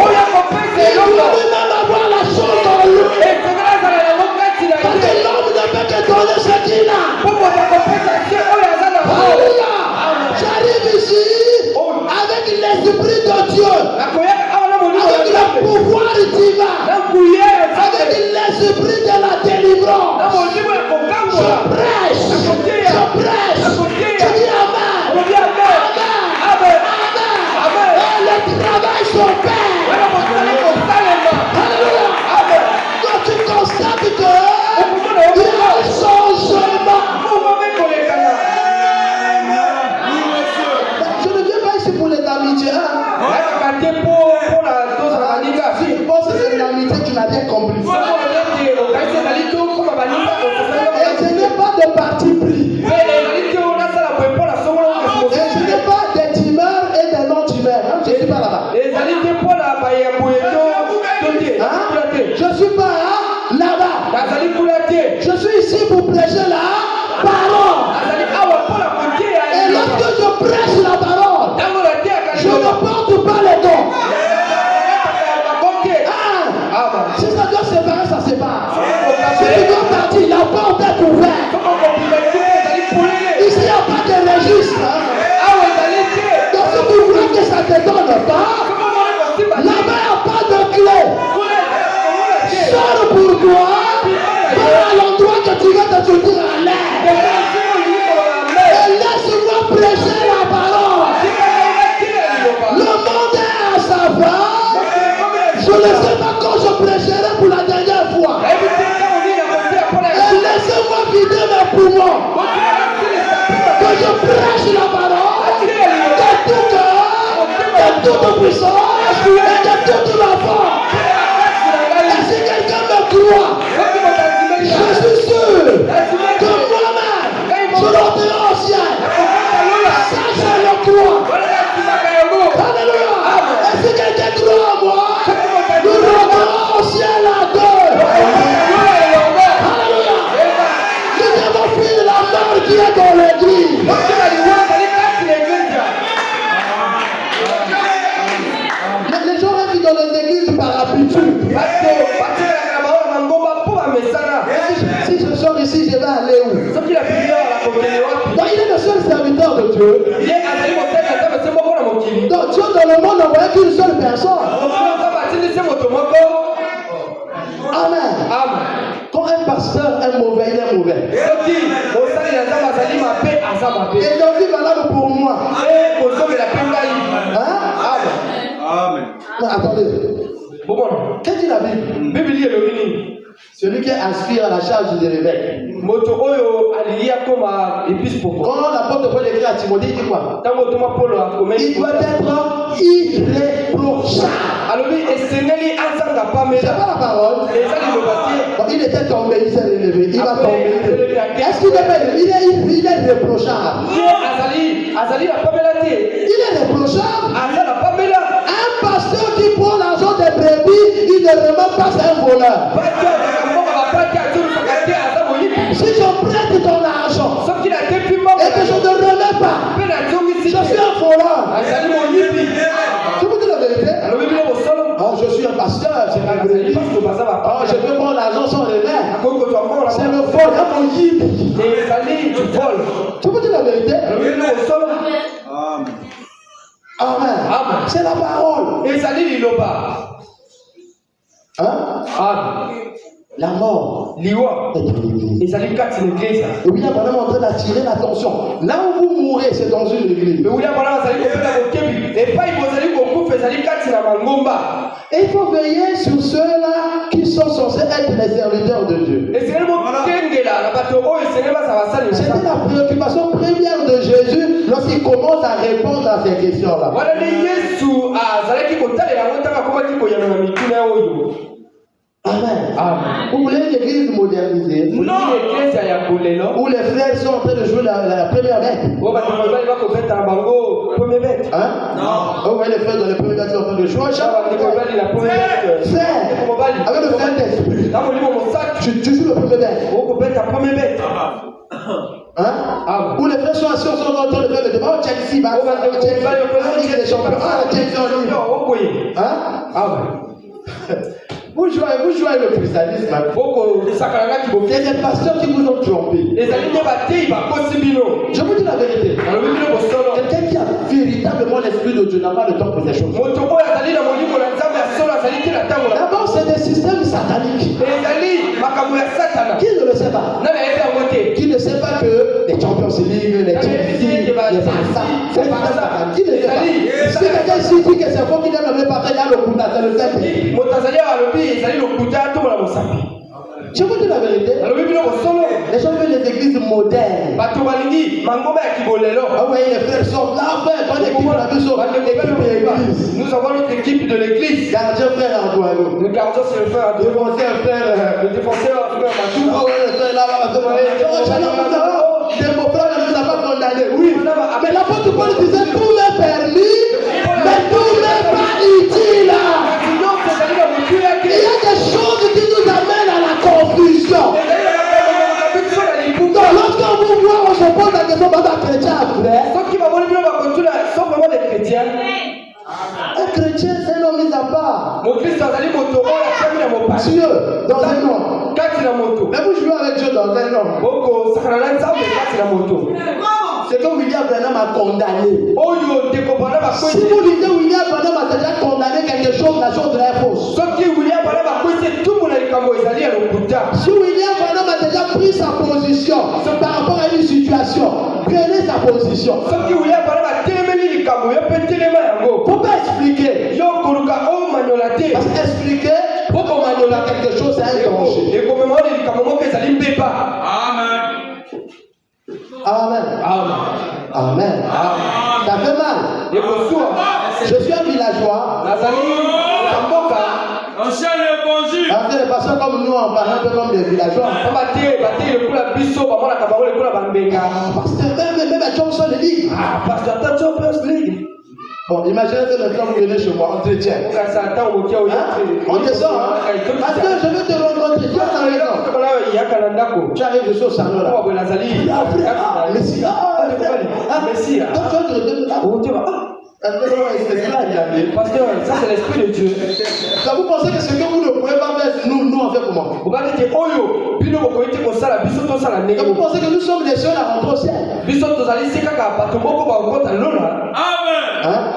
il doit lui-même avoir la chose en lui. Parce que l'homme ne peut que donner ce qu'il a. Alléluia. J'arrive ici avec l'esprit de Dieu, avec le pouvoir divin, avec l'esprit de la délivrance. Je prêche. Tu dis Amen. Amen. Et le travail s'opère. Alléluia. Quand tu constates que il y a un changement. Je ne viens pas ici pour les amitiés. Je pense que c'est une amitié que tu n'as rien compris. Et je n'ai pas de parti pris. Et je n'ai pas des timeurs et des non-timeurs. Je ne suis pas là-bas. Je suis pas là-bas. Je suis ici pour prêcher la parole. Et lorsque je prêche la parole, je ne porte pas les dons. Si ça doit séparer, ça sépare. Si tu dois partir, la porte est ouverte. Ici, il n'y a pas de registre. Donc si tu vois que ça ne te donne pas, là-bas, il n'y a pas de clé. Sors pour toi, va à l'endroit que tu vas te sortir à l'air. Et laisse-moi prêcher la parole. Le monde est à sa femme. Je ne sais pas quand je prêcherai pour la dernière fois. Et laissez-moi vider mes poumons. Que je prêche la parole de tout cœur, de toute puissance et de toute ma force. Et si quelqu'un me croit, je suis sûr que moi-même, je l'entrerai au ciel. Ça, je le crois. Alléluia. Et si quelqu'un croit en moi, nous rentrerons au ciel à deux. Alléluia. Nous devons fuir la mort qui est dans l'église. Les gens restent dans les églises par habitude. Si je sors ici, je vais aller où? Donc il est le seul serviteur de Dieu. Donc Dieu dans le monde n'envoyait qu'une seule personne. Amen. Quand un pasteur est mauvais, il est mauvais. Et donc il est valable pour moi. Hein? Amen. Mais attendez. Qu'est-ce que dit la Bible? Celui qui aspire à la charge de l'évêque. Quand l'apôtre Paul écrit à Timothée, il dit quoi? Il doit être irréprochable. C'est pas la parole. Bon, il était tombé, il s'est relevé. Il va tomber. Est-ce qu'il est irréprochable? Il est réprochable. Un pasteur qui prend l'argent des brebis, il ne remet pas, c'est un voleur. Si je prête ton argent et que je ne remets pas, je suis un voleur. Tu vous dis la vérité? Oh, je suis un pasteur, c'est pas vrai. Oh, je peux prendre l'argent sans remettre. C'est le vol, c'est mon yibi. Tu vous dis la vérité? Amen. C'est la parole. Hein? La mort liwa est dans l'église. ezali kati na église. Et William Branham est en train d'attirer l'attention. Là où vous mourrez, c'est dans une église. Mais William Branham azali kopela kokebi epai bozali kokufa ezali kati na mangomba. Et il faut veiller sur ceux-là qui sont censés être les serviteurs de Dieu. Esengeli bokengela na bato oyo esengeli baza basali na C'était Nzambe. la préoccupation première de Jésus lorsqu'il commence à répondre à ces questions-là. Wana nde Yesu azalaki kotalela yango ntango akomaki koyamba na mituna oyo. Amen. Amen. Vous voulez une église modernisée Non, l'église ya kolelo. où les frères sont en train de jouer la première bête? O bato bazali bakobeta na bango premier bête. Hein? Non. Vous voyez les frères dans les premières bêtes sont en train de jouer. Bato bazali la première bête. Frère, avec le Saint-Esprit, Na molimo mosaka. tu joues le premier bête. Okobeta premier bête. Hein? Ah. Où les frères sont assis, sont en train de faire le débat. Oh, Chelsea, bah, Chelsea, Ligue des champions. Ah, Chelsea en ligne. Hein? Ah ouais. Vous jouez avec le christianisme. Boko sakalanga ki Il y a des pasteurs qui vous ont trompé. ezali nde batei bakosi bino. Je vous dis la vérité. Alobi bino bosolo. Quelqu'un qui a véritablement l'esprit de Dieu n'a pas le temps pour ces choses. Moto oyo azali na molimo na Nzambe ya solo azali te na ntango na. D'abord, c'est des systèmes sataniques. Ezali makambo ya Satana. Qui ne le sait pas? Nani ayebi yango te? Qui ne sait pas que les Champions League, les Chelsea, les Barça, c'est pas ça. Qui ne sait pas? Si quelqu'un ici dit que c'est faux, qu'il n'aime même pas faire le coup c'est le fait. Moto azali alobi ezali lokuta tomona mosapi. Je vous dis la vérité. Alobi bino bosolo. Les gens veulent les églises modernes. Bato balingi mangomba ya kibolelo. Ah ouais, les frères sortent là, frère, pas d'équipe, on a vu ça. L'équipe de l'église. Nous avons notre équipe de l'église. Gardien frère Antoine. Le gardien c'est le frère Antoine. Défenseur frère. Le défenseur frère Matou. Ah ouais, le frère là-bas, des beaux frères ne nous a pas condamnés. Oui. Mais l'apôtre Paul disait tout m'est permis, mais tout n'est pas utile. Il y a des choses qui nous amènent à la confusion. Donc, lorsqu'on vous voit, on se pose la question, bah, chrétien, frère. Un chrétien, c'est un homme mis à part. Dieu, dans un homme. Mais vous jouez avec Dieu dans un homme. C'est que William Branham a condamné. Si vous lisez William Branham a déjà condamné quelque chose, la chose est fausse. Si William Branham a déjà pris sa position par rapport à une situation, prenez sa position. Faut pas expliquer. Parce qu'expliquer, quelque chose, c'est un danger. Amen. Amen. Ça fait mal. Je suis un villageois. Les pasteurs comme nous, on parle un peu comme des villageois. Même à Johnson League. Bon, imaginez que le temps vous venez chez moi, entretien. On descend, hein? Parce que je veux te rencontrer. Tu as raison. Tu arrives sur le salon là. Messie. Messie. Donc tu vas te parce que ça c'est l'esprit de Dieu. Ça vous pensez que ce que vous ne pouvez pas faire, nous on fait comment? Vous pensez que nous sommes les seuls à rentrer au ciel? Hein?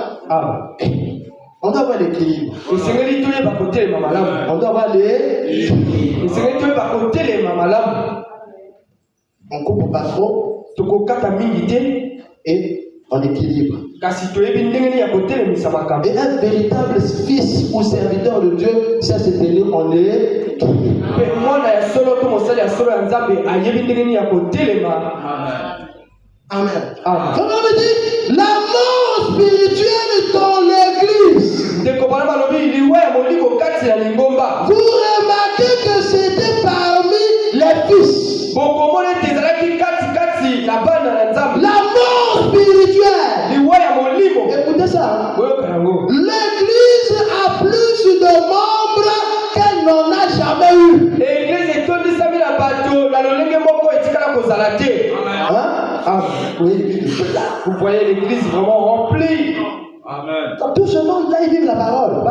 On doit avoir l'équilibre. On doit avoir on coupe pas trop et on équilibre. Et un véritable fils ou serviteur de Dieu, ça c'est tenu en équilibre. Amen. Comme on me dit, la mort spirituelle dans l'église. Vous remarquez que c'était parmi les fils. La mort spirituelle. Écoutez ça. L'église a plus de membres qu'elle n'en a jamais eu. Oui. Vous voyez l'église vraiment remplie. Amen. Tout ce monde-là, ils vivent la parole.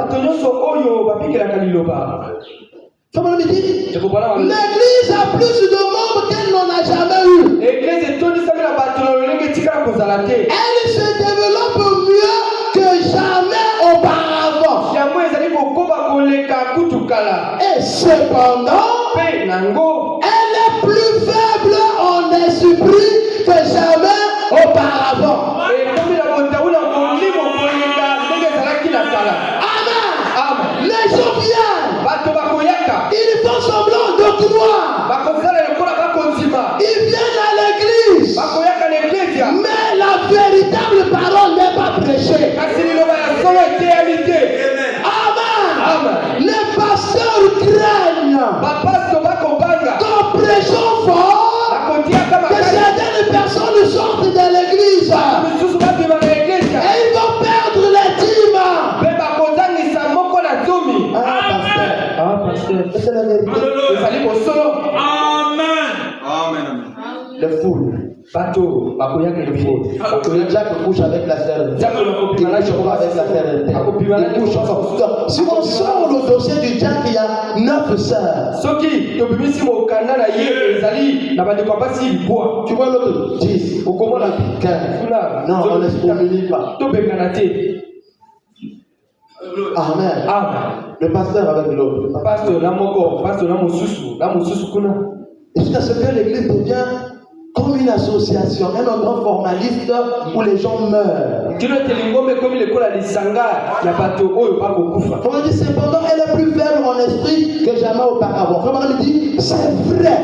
L'église a plus de membres qu'elle n'en a jamais eu. Elle se développe mieux que jamais auparavant. Et cependant, Pe nango. elle est plus faible en esprit que jamais auparavant. Et comme il a monté ou la monli mon koyeka ndenge ezalaki na kala. Amen. Amen. Les gens viennent. Bato bakoyaka. Ils font semblant de croire. Bakozala lokola bakondima. Ils viennent à l'église. Bakoyaka na eklezia. Mais la véritable parole n'est pas prêchée. Kasi liloba ya solo eteyami te. Amen. Amen. Les pasteurs craignent Bapasto bakobanga. qu'en prêchant fort, Bakotiaka que makasi. certaines personnes sortent de l'église Misusu babima na eklezia. et ils vont perdre les dîmes. Pe bakozangisa moko na zomi. Pasteur, c'est la vérité. Ezali kosolo. Les foules. Bato bakoyaka elefo. Jacques couche avec la sœur. Jacques Il couche avec la sœur. Il couche ensemble. Si on sort le dossier du Jacques, il y a 9 sœurs. Soki tobimisi mokanda na ye ezali na bandeko basi libwa. Tu vois l'autre 10. Okomona 15. Non, on ne se communique pas. tobengana te. Amen. Amen. Le pasteur avec l'autre. Pasteur na moko, pasteur na mosusu kuna. Jusqu'à ce que l'église devient comme une association, un endroit formaliste où les gens meurent. Kilo telingombe comme le kola lisanga ya bato oyo bakokufa. On dit cependant elle est plus faible en esprit que jamais auparavant. Comment on dit c'est vrai.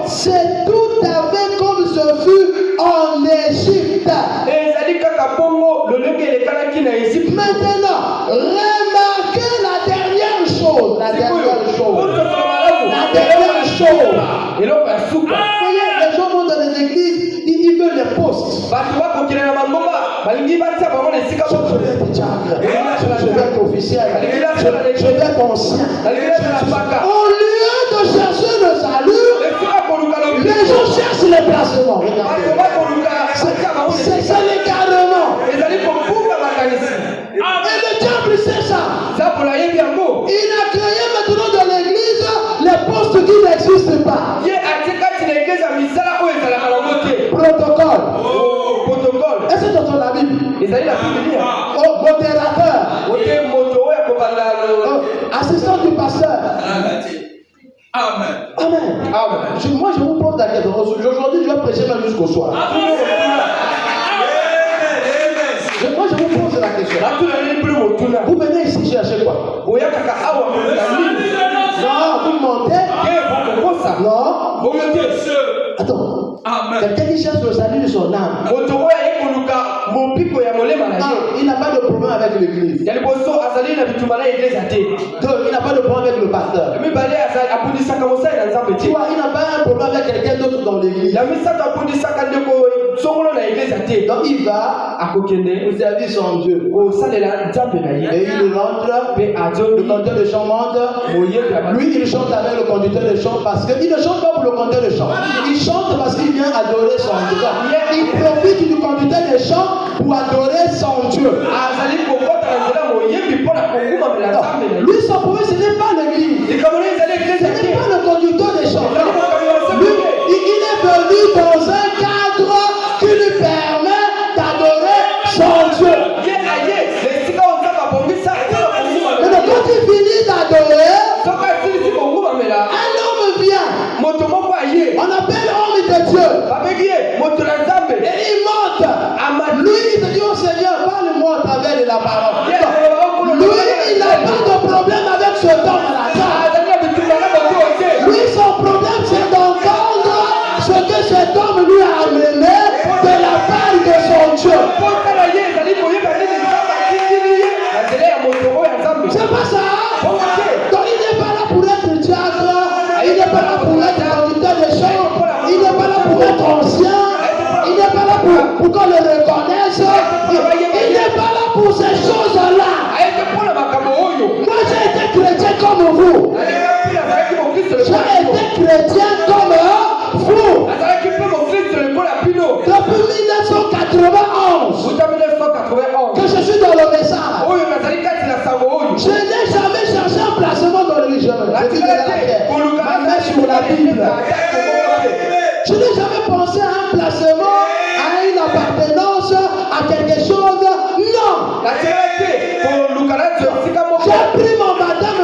C'est tout à fait comme ce fut en Égypte. Maintenant, remarquez la dernière chose. La dernière chose. Voyez, les gens vont dans les églises, ils veulent les postes. Je vais être officiel. Je vais être ancien. Au lieu de chercher le salut, les gens cherchent les placements. C'est l'égarement. Et le diable sait ça. Il a créé maintenant dans l'église les postes qui n'existent pas. Protocole. Est-ce que c'est dans la Bible? Oh, modérateur. Assistant du pasteur. Amen. Moi, je vous pose la question. Aujourd'hui, je vais prêcher même jusqu'au soir. Moi, je vous pose la question. Vous venez ici chercher quoi? Non, vous montez. Non. Attends. Quelqu'un qui cherche le salut de son âme. Il n'a pas de problème avec l'église. Donc, il n'a pas de problème avec le pasteur. Tu vois, il n'a pas un problème avec quelqu'un d'autre dans l'église. Donc, il va au service en Dieu. Et il rentre. Le conducteur de chant monte. Lui, il chante avec le conducteur de chant parce qu'il ne chante pas pour le conducteur de chant. Il chante parce qu'il vient adorer son Dieu. Il profite du conducteur de chant pour adorer son Dieu. Lui, son problème, ce n'est pas l'église. Ce n'est pas le conducteur de chant. Lui, il est venu dans un cadre qui lui permet d'adorer son Dieu. Mais quand il finit d'adorer, un homme vient. On appelle homme de Dieu. Et il monte. Lui, il te dit au Seigneur, parle-moi à travers de la parole. Lui, il n'a pas de problème avec ce homme-là. Lui, son problème, c'est d'entendre ce que cet homme lui a amené de la part de son Dieu. C'est pas ça. Donc, il n'est pas là pour être diacre. Il n'est pas là pour être conducteur de chant. Il n'est pas là pour être ancien. Il n'est pas là pour qu'on le reconnaisse. Il n'est pas là pour ces choses-là. Moi, j'ai été chrétien comme vous. J'ai été chrétien comme vous. Depuis 1991 que je suis dans le message. Je n'ai jamais cherché un placement dans le religion. Ma main sur la Bible. Je n'ai jamais pensé à un placement, à une appartenance, à quelque chose. Non. J'ai pris mon baptême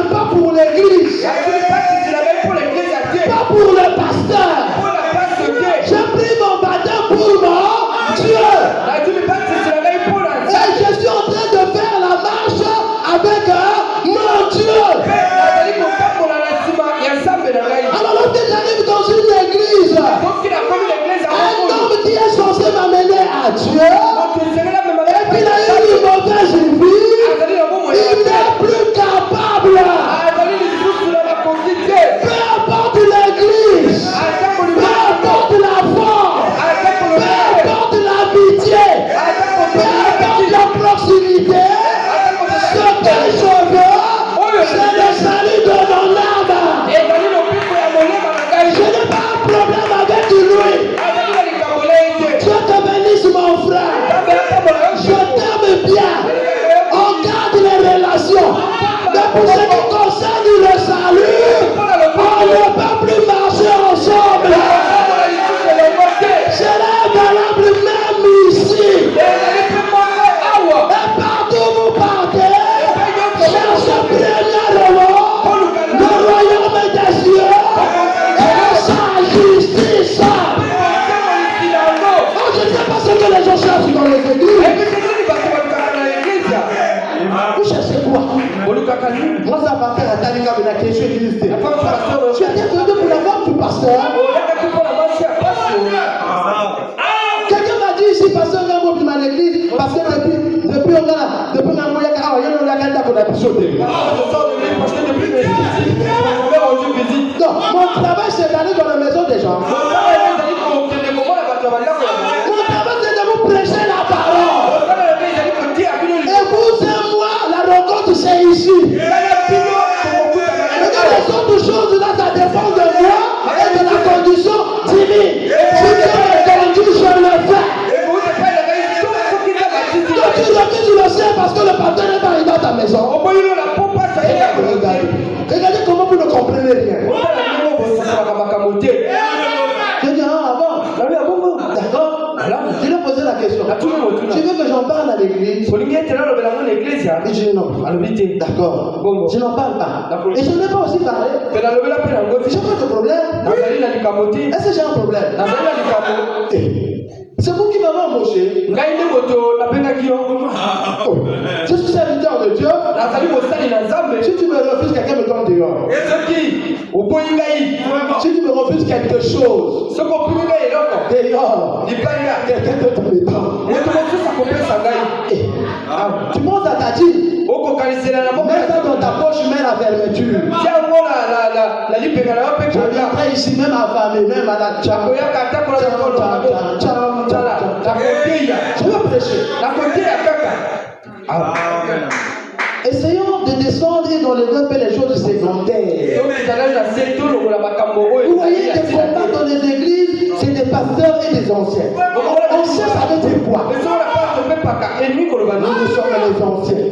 pour ce qui concerne le salut, on ne peut plus marcher ensemble. Cela est valable même ici. Et partout vous partez, cherchez premièrement le royaume des cieux et sa justice. Oh, je ne sais pas ce que les gens cherchent dans les églises. Vous cherchez quoi? Moi, ça appartient à Talinga, mais la question est existée. Tu étais venu pour la femme du pasteur. Quelqu'un m'a dit ici, pasteur, il y a un mot dans l'église, parce que depuis on a moyen on a sauté. Non, mon travail c'est d'aller dans la maison des gens. Mon travail c'est de vous prêcher la parole. Et vous et moi, la rencontre c'est ici. Mais les autres choses là, ça dépend de moi et de la condition divine. Si Dieu est conduit, je le fais. Donc tu le sais parce que le pasteur n'est pas dans ta maison. Regardez comment vous ne comprenez rien. Je dis, ah bon, d'accord. Je lui ai posé la question. Tu veux que j'en parle à l'église? Il dit non. D'accord. Je n'en parle pas. Et je n'ai pas aussi parlé. J'ai pas de problème. Est-ce que j'ai un problème? C'est vous qui m'avez embauché. Je suis serviteur de Dieu. Si tu me refuses, quelqu'un me donne dehors. Si tu me refuses quelque chose, dehors, quelqu'un te donne dehors. Tu montes à ta dit. Mets ça dans ta poche, mets la fermeture. Je viendrai ici même affamé, même à la tchao. Je veux prêcher. Essayons de descendre et d'enlever un peu les choses secondaires. Vous voyez, les combats dans les églises, c'est des pasteurs et des anciens. On sait ça veut dire quoi? Nous sommes les anciens.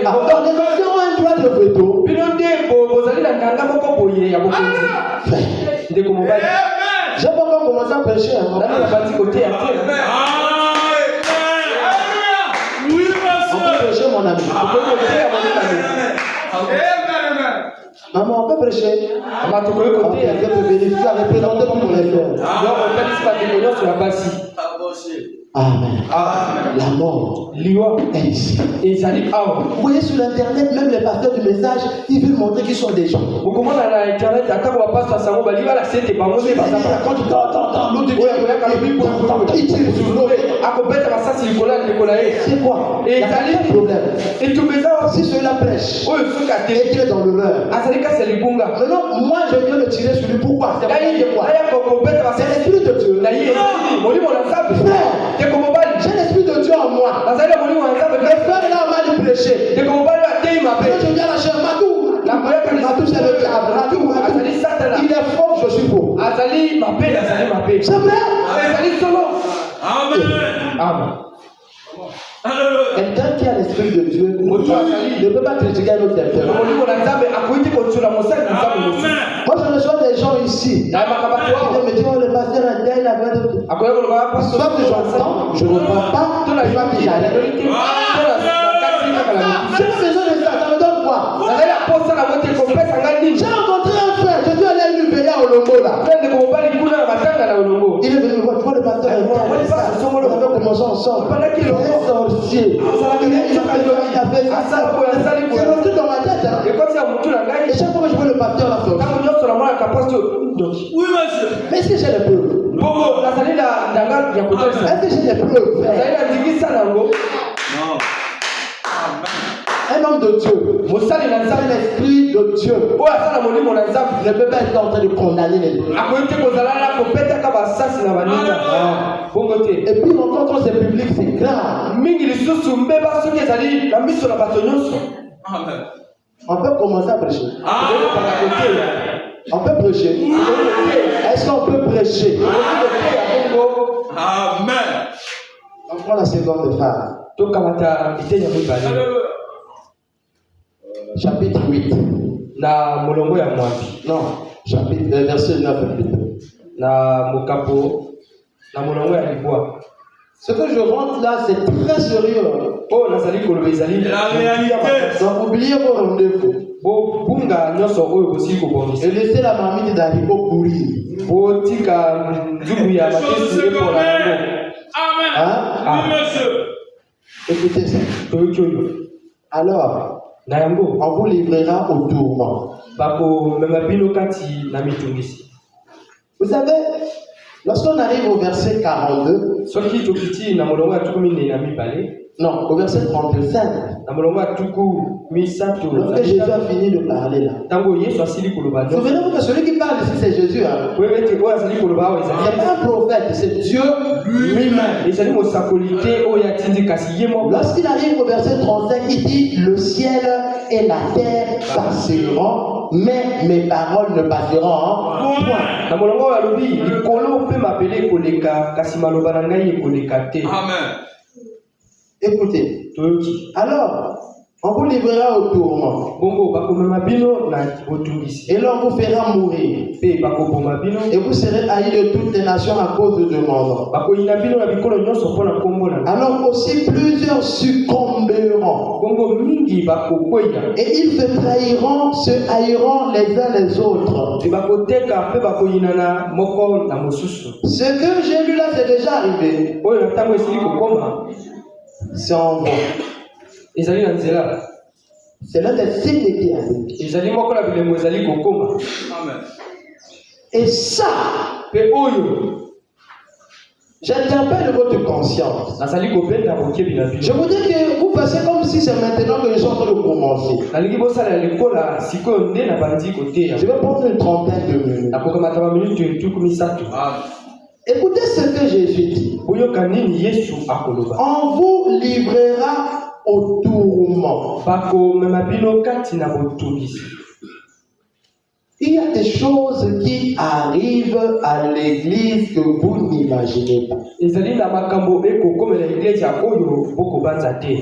Alors les anciens ont un droit de veto. J'ai pas encore commencé à prêcher. On peut prêcher, mon ami. Maman, on peut prêcher. Je peux vérifier, représenter pour les faire. Amen. La mort est ici. Vous voyez sur l'internet, même les pasteurs du message, ils veulent montrer qu'ils sont des gens. Quand tu c'est quoi? Il y a un problème. Si celui-là prêche et qu'il est dans l'honneur, maintenant, moi je viens le tirer sur lui. Pourquoi? C'est l'esprit de Dieu. J'ai l'esprit de Dieu en moi. Le frère là m'a dit prêcher. Je viens lâcher Matou. Matou c'est le diable. Il est fort, je suis faux. C'est vrai? Amen. Quelqu'un qui a l'esprit de Dieu ne peut pas critiquer un autre personne. Moi je reçois des gens ici. Ils me disent, oh, le pasteur a dit, il avait de... Soit que j'entends, je ne comprends pas, soit que j'arrête. J'ai pas besoin de ça, ça me donne quoi? J'ai rencontré un frère, je suis allé lui veiller à Olombo là. Il est venu me voir, tu vois le pasteur, on avait commencé ensemble. Il est sorcier. Il a fait ça. C'est rentré dans ma tête. Et chaque fois que je vois le pasteur là, oui, monsieur. Mais est-ce que j'ai les preuves? Est-ce que j'ai les preuves? Non. Un homme de Dieu, l'esprit de Dieu ne peut pas être en train de condamner les autres. Et puis encore quand c'est public, c'est grave. On peut commencer à prêcher. On peut prêcher. Est-ce qu'on peut prêcher? Amen. On prend la seconde phase. chapitre 8. na molongo ya mwambi Non, chapitre, verset 9 plutôt. na mokapo na molongo ya libwa. Ce que je rentre là, c'est très sérieux. Oh, nazali koloba ezali La réalité. Donc, oubliez vos rendez-vous. bunga nyonso oyo bosili kobongisa Et laissez la marmite d'haricot pourrir. botika nzubu ya Les choses matesi se epola yango. commettent. Amen. Hein? Oui, monsieur. Écoutez ça. toyoki oyo Alors, na yango on vous livrera au tourment. bakomema bino kati na mitungisi. Vous savez, lorsqu'on arrive au verset 42, soki tokiti na molongo ya tuku minei na mibale non, au verset 35, na molongo ya tuku misato lorsque Jésus a fini de parler là. ntango yesu asili koloba nyonso Souvenez-vous que celui qui parle ici, c'est Jésus. Hein? oyebi ete oyo azali koloba awa Il ezali n'est pas un prophète, c'est Dieu lui-même. ezali mosakoli te oyo atindi kasi ye moko. Lorsqu'il arrive au verset 35, il dit, le ciel et la terre passeront, mais mes paroles ne passeront. Point. na molongo oyo alobi likolo mpe mabele ekoleka kasi maloba na ngai ekoleka te. Amen. Écoutez, toyoki alors, on vous livrera au tourment. bongo bakomema bino na botungisi Et l'on vous fera mourir. mpe bakoboma bino Et vous serez haïs de toutes les nations à cause de mon nom. bakoyina bino na bikolo nyonso mpo na nkombo na ngai. Alors aussi plusieurs succomberont. bongo mingi bakokweya Et ils se trahiront, se haïront les uns les autres. mpe bakoteka mpe bakoyinana moko na mosusu. Ce que j'ai lu là, c'est déjà arrivé. oyo na ntango esili kokoma C'est en voie. ezali na nzela, C'est l'un des signes qui arrive. ezali moko na bilembo ezali kokoma. Amen. Et ça, mpe oyo j'interpelle votre conscience. nazali kobenda bokebi na Je bino. voudrais que vous fassiez comme si c'est maintenant que je suis en train de commencer. nalingi bosala likola sikoyo nde na bandi koteya. Je vais prendre une trentaine de minutes. nakokamata baminute tuku misato. Amen. Écoutez ce que Jésus dit. boyoka nini yesu akoloba. On vous livrera au tourment. bakomema bino kati na botungisi. Il y a des choses qui arrivent à l'église que vous n'imaginez pas. ezali na makambo ekokomela eglise oyo bokobanza te.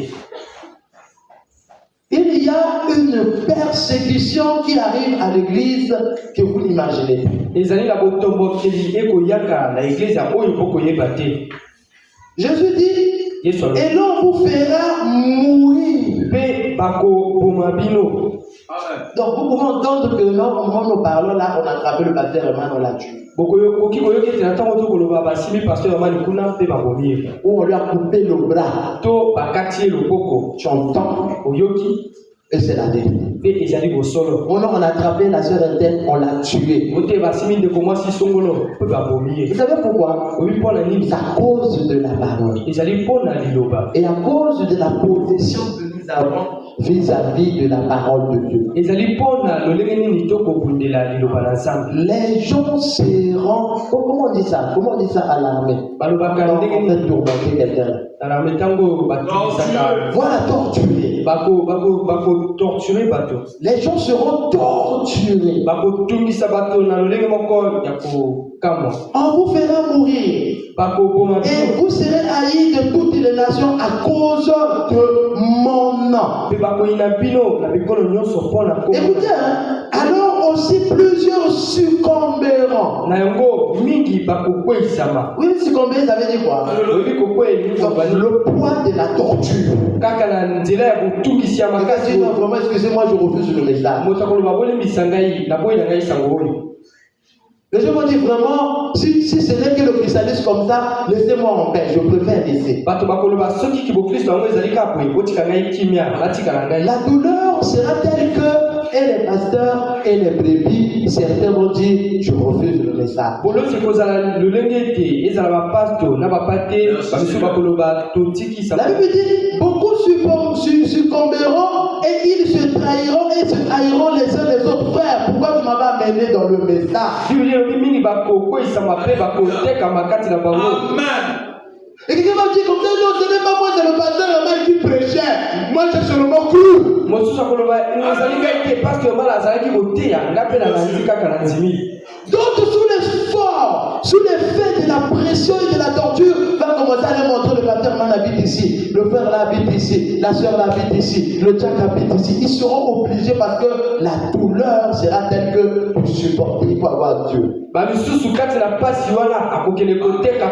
Il y a une persécution qui arrive à l'église que vous n'imaginez pas. ezali na botombokeli ekoyaka na eglise oyo bokoyeba te. Jésus dit, yesu alobi et l'on vous fera mourir. mpe bakoboma bino. Amen. Donc vous pouvez entendre que là, au moment où nous parlons là, on a attrapé le pasteur Herman, on l'a tué. bokoki koyoki ete na ntango tokoloba basimi paster amani kuna mpe babomi ye Ou on lui a coupé le bras. to bakati ye loboko. Tu entends? oyoki Et c'est la vérité. mpe ezali bosolo. On a attrapé la sœur Eden, on l'a tuée. ote basimi ndeko mwasi songolo mpe babomi Vous ye. savez pourquoi? oyebi mpo na nini? C'est à cause de la parole. ezali mpo na liloba. Et à cause de la position que nous avons vis-à-vis de la parole de Dieu. ezali mpo na lolenge nini tokobundela liloba na nzambe. Les gens seront... Comment on dit ça? Comment on dit ça à l'armée? balobaka Quand ndenge on fait nini tourmenter quelqu'un. na l'armée ntango batungisaka Voilà, torturé. bakotorture bato. Les gens seront torturés. bakotungisa bato na lolenge moko ya kokamwa. On vous fera mourir. bakoboma Et bino vous serez haïs de toutes les nations à cause de mon nom. mpe bakoyina bino na bikolo nyonso mpo na nkombo. Écoutez, hein, alors aussi plusieurs succomberont. na yango mingi bakokweyisama. Oui, succomber, ça veut dire quoi? oyebi kokweyeli Donc, le poids de la torture. kaka na nzela ya botungisi ya Quand makasi je dis non, oyo. vraiment, excusez-moi, je refuse le message. moto akoloba bolembisa ngai naboyi na ngai sango oyo. Mais je vous dis vraiment, si ce n'est que le christianisme comme ça, laissez-moi en paix, je préfère laisser. bato bakoloba soki kibokristo yango ezali kaka boye botika ngai kimia natikala ngai. La douleur sera telle que, et les pasteurs et les brebis, certains vont dire, je refuse le message. bolosi ekozala lolenge ete ezala bapasto na bapate bamisu bakoloba totikisa. La Bible dit, beaucoup succomberont et ils se trahiront et se haïront les uns les autres. Frère, pourquoi tu m'avais amené dans le message? biblia elobi mingi bakokweyisama mpe bakotekama kati na bango. Amen. Et quelqu'un va dire comme ça, non, ce n'est pas moi, c'est le pasteur Herman qui prêchait. Moi, j'ai seulement cru. mosusu akoloba ezali ngai te paske mala azalaki koteya nga mpe na nandi kaka na ndimi. D'autres sous les forts sous l'effet de la pression et de la torture, va commencer à leur montrer le pasteur man habite ici, le frère là habite ici, la soeur là habite ici, le jack habite ici. Ils seront obligés parce que la douleur sera telle que pour supporter, il faut avoir Dieu. bamisusu kati na pasi wana akokende koteka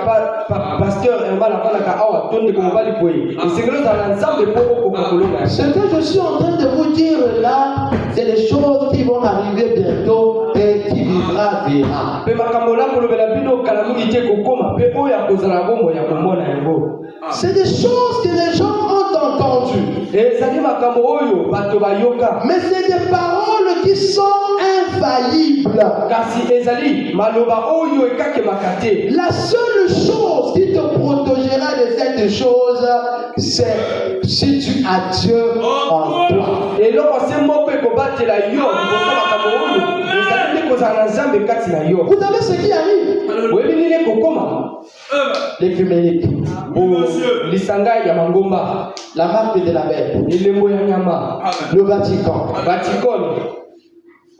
pasteur herman avanaka awa tonde ko mobali boye esengeli ozala na nzambe mpo okoka kolonga. Ce que je suis en train de vous dire là, c'est des choses qui vont arriver bientôt et qui vivra verra. mpe makambo nakolobela bino kala mingi te kokoma mpe oyo akozala bomoi ya komona yango. C'est des choses que les gens ont entendues. ezali makambo oyo bato bayoka, Mais c'est des paroles qui sont infaillibles. kasi ezali maloba oyo ekakemaka te. La seule chose qui te protégera de cette chose, c'est si tu as Dieu en toi. eloko se moko ekobatela yo liboso makambo oyo ezali nde kozala na nzambe kati na yo. Vous savez ce qui arrive? oyebi nini ekokoma? L'écuménique, lisanga ya mangomba, la marque de la bête, elembo ya nyama, le Vatican, vatikone,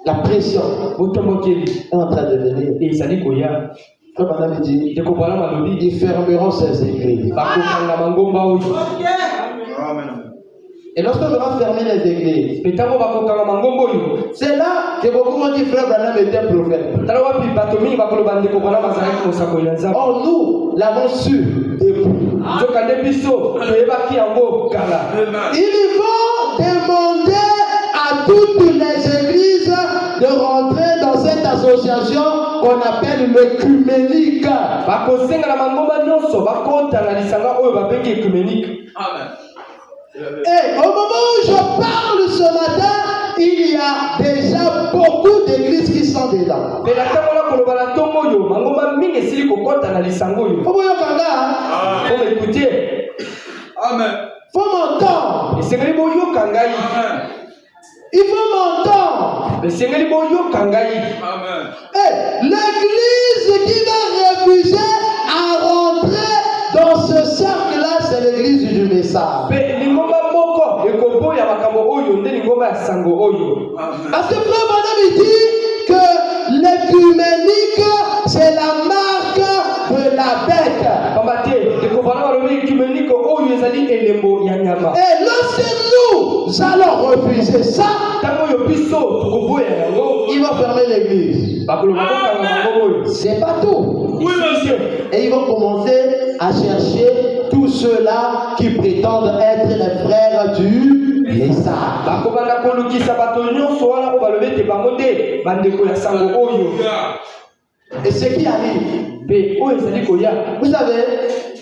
la pression botombokeli est en train de venir. ezali koya. Comme on avait dit, ekobala malobi ils fermeront ces églises. bakokanga mangomba oyo. Et lorsqu'on va fermer les églises, mpe ntango bakokanga mangomba oyo, c'est là que beaucoup vont dire frère Branham était prophète. tala wapi bato mingi bakoloba ndeko bana bazalaki mosakoli ya nzambe. Or, nous l'avons su depuis. nzoka nde biso toyebaki yango kala. Ils vont demander à toutes les églises de rentrer dans cette association qu'on appelle l'œcuménique. bakosenga na mangomba nyonso bakota na lisanga oyo babengi ekumenike. Et au moment où je parle ce matin, il y a déjà beaucoup d'églises qui sont dedans. mpe na ntango nakoloba na ntongo oyo mangomba mingi esili kokota na lisanga oyo. Faut Faut m'écouter. m'entendre. esengeli boyoka ngai. Il faut m'entendre. esengeli boyoka ngai. Et l'église qui va refuser à rentrer dans ce cercle-là, c'est l'église du message. mpe lingomba moko ekoboya makambo oyo nde lingomba ya sango oyo. Parce que Frère Branham il dit que l'écuménique, c'est la marque de la bête. pamba te ekobana balobi ekumenike oyo ezali elembo ya nyama. Et lorsque nous allons refuser ça, ntango oyo biso tokoboya yango ils vont fermer l'église. bakoloba kokanga mango oyo. C'est pas tout. Oui, monsieur. Et ils vont commencer à chercher tous ceux-là qui prétendent être les frères du message. bakobanda kolukisa bato nyonso wana oyo balobi ete bango nde bandeko ya sango oyo. Et ce qui arrive, mpe oyo ezali koya. vous savez,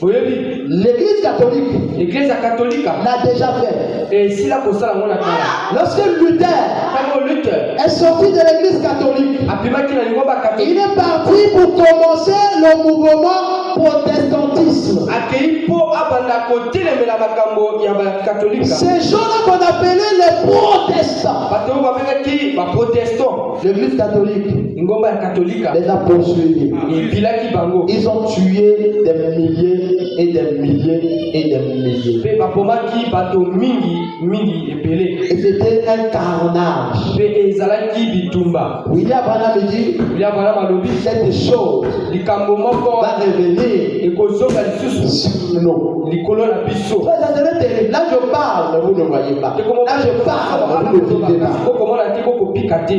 boyebi l'église catholique eglise ya katolika l'a déjà fait. esila kosala ngo na kala. Lorsque Luther ntango luther est sorti de l'église catholique, apimaki na lingomba il katolika est parti pour commencer le mouvement protestantisme. akei mpo abanda kotelemela makambo ya bakatolika. Ces gens-là qu'on appelait les protestants, bato oyo babengaki baprotestant. l'église catholique ngomba ya katolika les a poursuivis. epilaki bango Ils ont tué des milliers et des milliers et des milliers. mpe bapomaki bato mingi ebele Et c'était un carnage. mpe ezalaki bitumba. William Branham dit ya bana balobi cette chose likambo moko va revenir ekozonga lisusu sur nous. likolo na biso. Ça serait terrible. Là je parle, mais vous ne voyez pas. Là je parle, mais vous ne vivez pas. kokomona te kokopika te.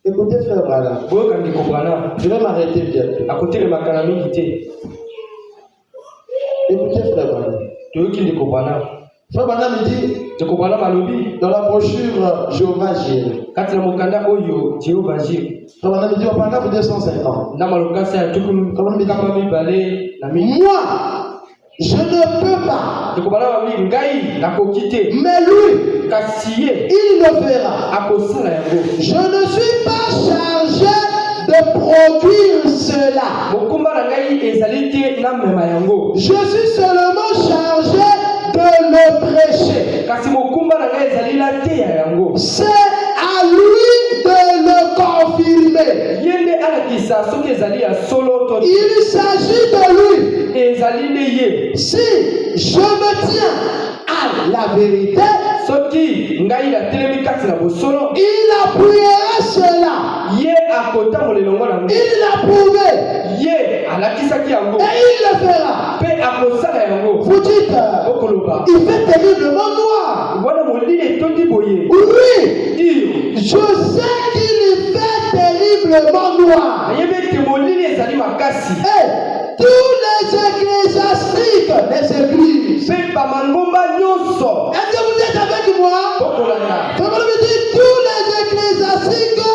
Écoutez frère Branham, boyoka ndeko bwana je vais m'arrêter bientôt. akotelemaka na mingi te. Écoutez frère Branham. toyoki ndeko bwana. Frère Branham dit ndeko bwana malobi dans la brochure Jéhovah Jireh. kati na mokanda oyo jehova jire Frère Branham dit au paragraphe 250. na malokasi ya tukumi kama mibale na mingi. Moi, je ne peux pas. ndeko bwana malobi ngai nakoki te, Mais lui, kasi ye il le fera. akosala yango. Je ne suis pas chargé de produire cela. mokumba na ngai ezali te na mema yango. Je suis seulement chargé de le prêcher. kasi mokumba na ngai ezali la te ya yango. C'est à lui de le confirmer. ye nde alakisa soki ezali ya solo to Il s'agit de lui. ezali nde ye. Si je me tiens à la vérité, soki ngai natelemi kati na bosolo il appuiera cela. ye akotambola elongo na ngai. Il l'a prouvé. Ye alakisaki yango. Et il le fera. Mpe akosala yango. Vous dites, Okoloba. il fait terriblement noir. Wana molili etondi boye. Oui, Iyo. je sais qu'il fait terriblement noir. Ayebi ete molili ezali makasi. Et tous les ecclésiastiques des églises. Mpe bamangomba nyonso. Est-ce que vous êtes avec moi? Okolanda. Ça veut dire tous les ecclésiastiques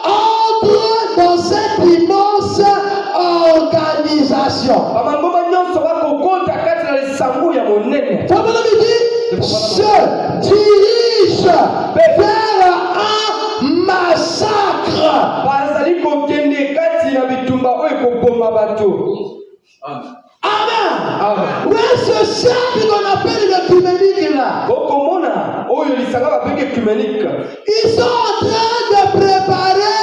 entrent dans cette immense organisation. Bamangomba nyonso bakokota kati na lisango ya monene. Ça veut dire se dirige vers un massacre. Bazali kokende kati na bitumba oyo ekoboma bato. Amen. Amen. Amen. Ouais, c'est ça qu'on appelle l'œcuménique là. Okomona oyo lisanga babengi ekuménique. Ils sont en train de préparer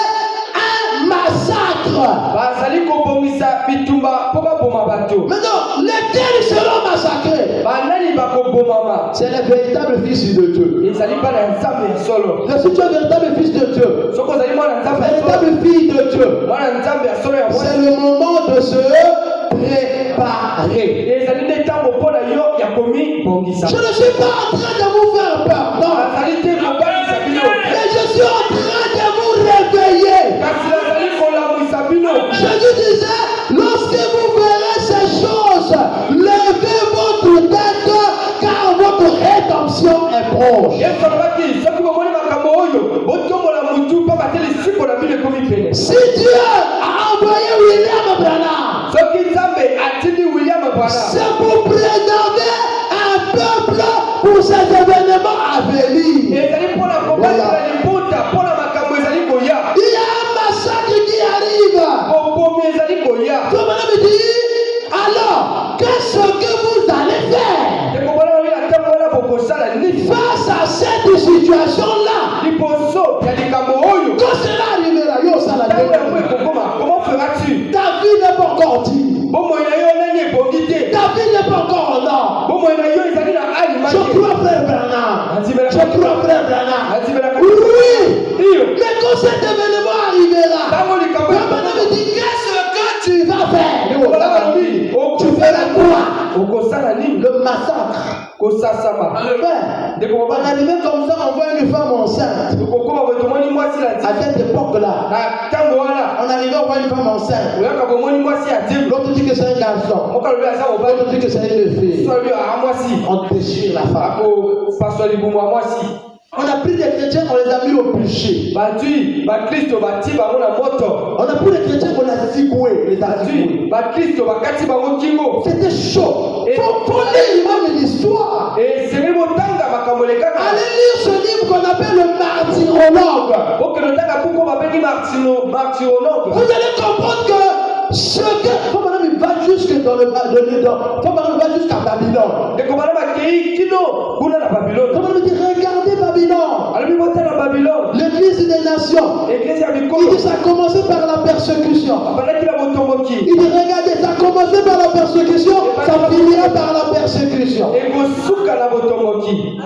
un massacre. Bazali kobomisa bitumba mpo baboma bato. Maintenant, lesquels seront massacrés? Banani bakobomama. C'est les véritables fils de Dieu. Ezali bana ya nzambe ya solo. Mais si tu es un véritable fils de Dieu, Soko ozali mwana nzambe ya solo. véritable fille de Dieu, Mwana nzambe ya solo ya mwasi. c'est le moment de se préparer. Ezali nde ntango mpo na yo ya komibongisa. Je ne suis pas en train de vous faire peur, non. Azali te kobalisa bino. Mais je suis en train de vous réveiller. Kasi nazali kolamwisa bino. Jésus disait, lorsque vous verrez ces choses, levez votre tête, car votre rédemption est proche. Yesu alobaki soki bomoni makambo oyo botombola mutu mpo bate lisiko na bino ekomi pene. Si Dieu a envoyé William Branham, Soki nzambe atindi William Branham, c'est pour préserver un peuple pour ces événements à venir. ezali mpona kobatela liputa mpona makambo ezali koya. Il y a un massacre qui arrive. Bobomi ezali koya. Comme on me dit, alors, qu'est-ce que vous allez faire ekobona oyo ntango wana bokosala nini face à cette situation-là? liboso ya likambo oyo. Quand cela arrivera, yo, ça la Ntango yango ekokoma, comment feras-tu? ta vie n'est pas encore dit. Bomoi na yo nani ebongi te. Ta vie n'est pas encore là. Bomoi na yo ezali na alima Je te. crois, frère Branham. Je crois, frère Branham. Azibelaka. Oui. Iyo. Mais quand cet événement arrivera, Ntango likambo Frère Branham me dit, qu'est-ce que tu vas faire? Yo, ça va dire. Tu feras quoi? okosala nini? Le massacre. Kosasama. Frère, Ndeko on mobali. arrivait comme ça, on voit une femme enceinte. okokoma boye tomoni mwasi na À cette époque-là, na ntango wana on arrivait, on voit une femme enceinte. oyaka bomoni mwasi ya nzembo. L'autre dit que c'est un garçon. Moko alobi aza mobali. L'autre dit que c'est une fille. So alobi aa mwasi. On déchire la femme. akopaswa libumu ya mwasi. On a pris des chrétiens, on les a mis au bûcher. Batui bakristo bati bango na moto. On a pris les chrétiens, on a zigoué, les a zigoués. Batui bakristo bakati bango kingo. C'était chaud. Faut lire même l'histoire. esengeli botanga makambo elekaka. Allez lire ce livre qu'on appelle le martyrologue. okende otanga kuko babengi martyronologue. Vous allez comprendre que ce que. Faut maintenant il va jusque dans le. Faut maintenant il va jusqu'à Babylone. ndeko bana bakei kino kuna na Faut babilone. maintenant dire regardez Babylone. alobi botala babylone. L'église des nations. eglise ya Il mikolo dit ça a commencé par la persécution. bandaki na botomboki. Il dit regardez, ça a commencé par la persécution, ça finira par la persécution. ekosuka na botomboki.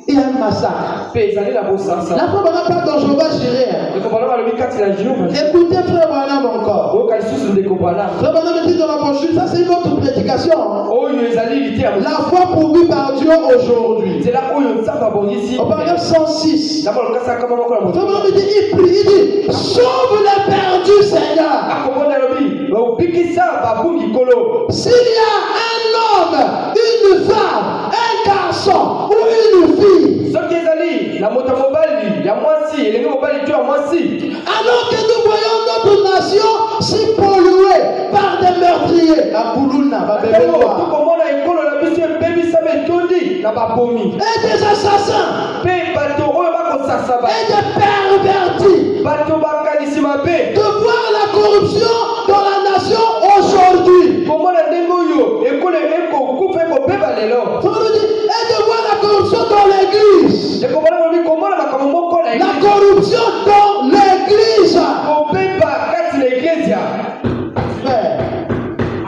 Il y a un massacre. mpe ezali na bosasa. La femme n'a pas dans Jéhovah Jireh. ndeko bana balobi kati na jehova. Écoutez frère Branham encore. oyoka lisusu ndeko bana. Frère Branham me dit dans la brochure, ça c'est une autre prédication. oyo ezali lite ya La foi prouvue par Dieu aujourd'hui. nzela oyo nzambe abongisi. Au paragraphe 106. nzambe alokasa kama moko na Frère moto. Branham me dit, il prie, il dit, sauve les perdus Seigneur. akomona alobi obikisa babungi kolo. S'il y a un homme, une femme, un garçon ou une fille, soki ezali na moto ya mobali ya mwasi elenge mobali to ya mwasi. alors que nous voyons notre nation si polluée par des meurtriers, à Boulouna, Tango tokomona ekolo na biso ebebisama etondi na babomi. et des assassins, mpe bato oyo bakosasa et des pervertis, bato bakanisi mabe. de voir la corruption dans la nation aujourd'hui. komona ndenge oyo ekolo ekokufa ekobeba lelo. Ça veut dire, et de voir la corruption dans l'église. ekomona lobi komona makambo moko na La eglise. corruption dans l'église. kobeba kati na eglise. Frère,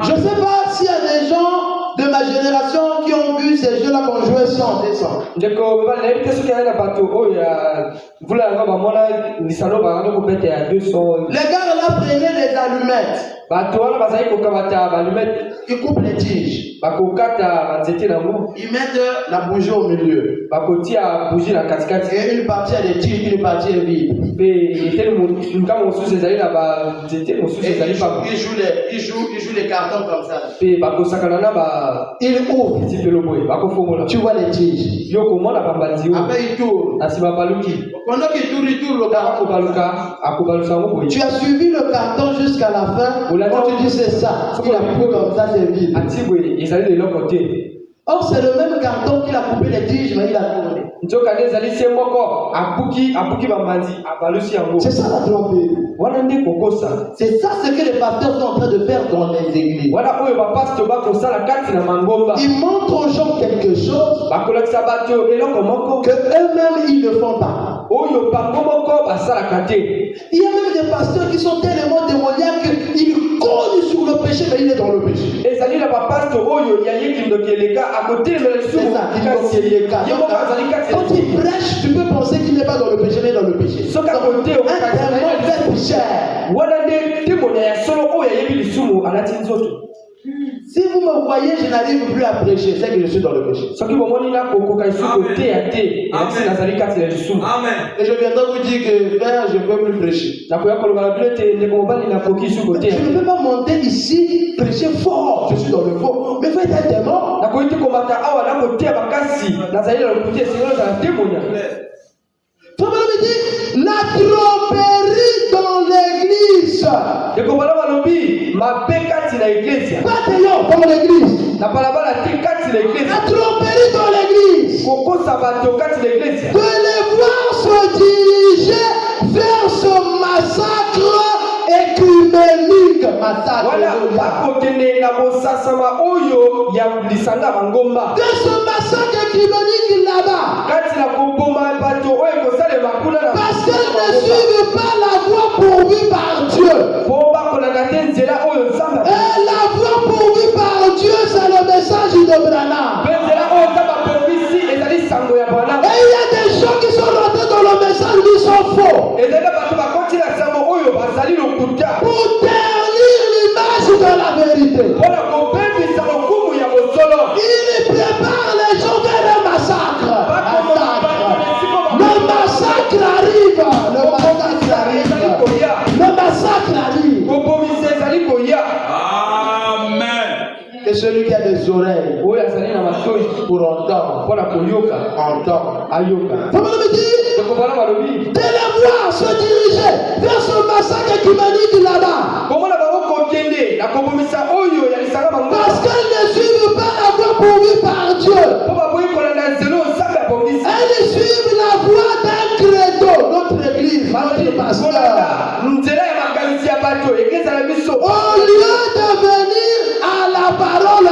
je ne sais pas s'il y a des gens de ma génération qui ont vu ces jeux-là qu'on jouer sans, descend. ndeko nayebi te soki aye na bato oyo ya mvula yango bamona lisano bango kobeta ya 200. Les gars là prenaient les allumettes. bato wana bazali kokamata balumete Ils coupent les tiges. bakokata banzete nango Ils mettent la bougie au milieu. bakotia bougie na katikati Et une partie a des tiges, une partie est vide. mpe eteni ngambo mosusu ezali na banzete mosusu Et ezali pa ils jouent les cartons comme ça. mpe bakosakana na Ils ouvrent. batipelo boye bakofongola Tu vois les tiges. yo komona bambanzi oyo Après ils tournent. na nsima baluki Pendant qu'ils tournent, ils tournent le carton. akobalusa yango boye Tu as suivi le carton jusqu'à la fin. Quand tu dis c'est ça, il a coupé comme ça, c'est vide. ati boye ezali leloko te. Or, c'est le même carton qu'il a coupé les tiges, mais il a tourné. nzoka nde ezali se moko abuki bambanzi abalusi yango C'est ça la tromperie. wana nde kokosa C'est ça ce que les pasteurs sont en train de faire dans les églises. wana oyo bapasto bakosala kati na mangomba Ils montrent aux gens quelque chose bakolakisa bato eloko moko que eux-mêmes ils ne font pas. oyo bango moko basalaka te. Il y a même des pasteurs qui sont tellement démoniaques qu'ils cognent sur le péché, mais il est dans le péché. ezali na bapasto oyo ya yeki ndoki eleka akotelemela C'est lisumu ça, yo moko azali kati quand il prêche, tu peux penser qu'il n'est pas dans le péché, mais dans le péché. soki akote Un mauvais pécheur. wana nde temona ya solo oyo ayebi lisumu alati nzoto. Si vous me voyez, je n'arrive plus à prêcher, c'est que je suis dans le péché. soki bomoni nakokoka lisumu koteya te elakisi nazali kati na lisumu. Et je viendrai vous dire que frère, je ne peux plus prêcher. nakoya koloba na bino ete ndeko mobali nakoki lisumu koteya Je ne peux pas monter ici, prêcher fort, je suis dans le faux. Mais faites un démon. nakoki te komata awa nakoteya bakasi nazali na lokuti esengeli ozala temonya. Frère me dit, la tromperie dans l'église. ndeko bana balobi mabe kati na eglise Pas d'ailleurs dans l'église. na balabala te kati na eglise La tromperie dans l'église. kokosa bato kati na eglise De les voir se diriger vers ce massacre écuménique. Massacre. wana bakokende na bosasama oyo ya lisanga mangomba De ce massacre écuménique là-bas. kati na koboma bato oyo ekosalema kuna na Parce qu'elles ne suivent pas la voie pourvue par Dieu. po bakolanda te nzela oyo nzambe Et la voie pourvue par Dieu, c'est le message de Branham. mpe nzela oyo nzambe aprovisi ezali sango ya bwana Et il y a des gens qui sont rentrés dans le message qui sont faux. ezali bato bakoti na sango oyo bazali lokuta Pour ternir l'image de la vérité. mpona kobebisa lokumu ya bosolo Il prépare les gens vers le massacre. Le massacre arrive. Le massacre ezali arrive. koya Le massacre arrive. kobomisa ezali koya Amen. Et celui qui a des oreilles oyo azali na matoi pour entendre, mpona koyoka entend. ayoka. Comment me dit? tokobana balobi De les voir se diriger vers ce massacre écuménique là-bas. komona bango kokende na kobomisa oyo ya lisanga bango Parce qu'elles ne suivent pas la voie pourvue par Dieu. mpo baboyi kolanda nzela oyo nzambe abongisi Elles suivent la voie d'un credo. Notre église, notre pasteur. kolanda nzela ya makanisi ya bato eglise na biso Au lieu de venir à la parole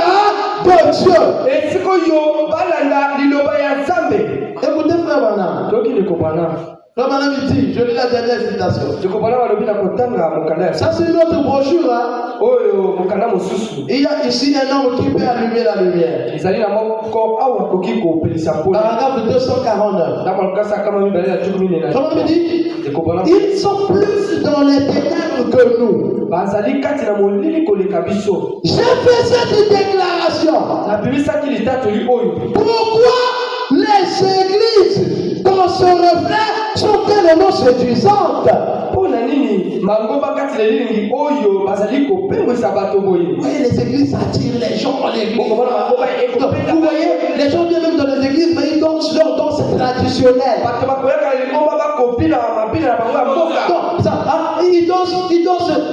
de Dieu. esika oyo balanda liloba ya nzambe. Écoutez, frère Branham. tokende kobana Frère Branham dit, je lis la dernière citation. tokobana balobi na kotanga mokanda ya Ça, c'est une autre brochure. Hein? oyo mokanda mosusu Il y a ici un homme qui peut allumer la lumière. ezali na moko awa akoki kopelisa mpona Paragraphe 249. na kolokasa kama mibale na tuku mine na Comment me dit? ekobana Ils sont plus dans les ténèbres que nous. bazali kati na molili koleka biso. J'ai fait cette déclaration. nabimisaki litatoli oyo Pourquoi les églises dans ce reflet sont tellement séduisantes? mpona nini mangomba kati na lilingi oyo bazali kopengwisa bato boye. Vous voyez, les églises attirent les gens dans l'église. Okomona mangomba ekopenda Vous voyez, les gens viennent même dans les églises, mais ils dansent leur danse traditionnelle. bato bakoyaka lingomba bakopina mapina na bango ya mboka. Non, ça, ah, ils dansent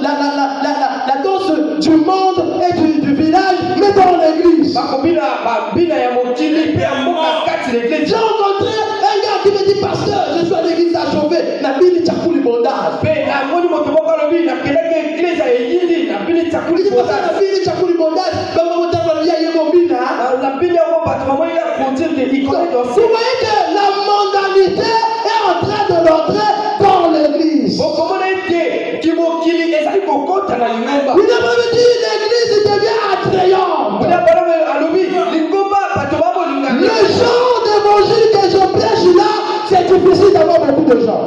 la danse du monde et du village, mais dans l'église. bakopina babina ya mokili mpe ya mboka kati na J'ai eglise. rencontré un gars qui me dit, pasteur, je suis à l'église à chauffer, na bini chakuli bondage. mpe namoni moto moko alobi nakendaki eglise ya eyindi nabini Il cakuli dit, pasteur, na bini chakuli bondage, bama motaka ya yemo bina. nabini yango bato bamoni ya kontir de ikone Vous danse. voyez que la mondanité est en train de rentrer dans l'église. bokomona ete kimokili ezali kokota na lingomba. Il a même dit, l'église devient attrayante. alobi lingomba bato babolinga Le de gens.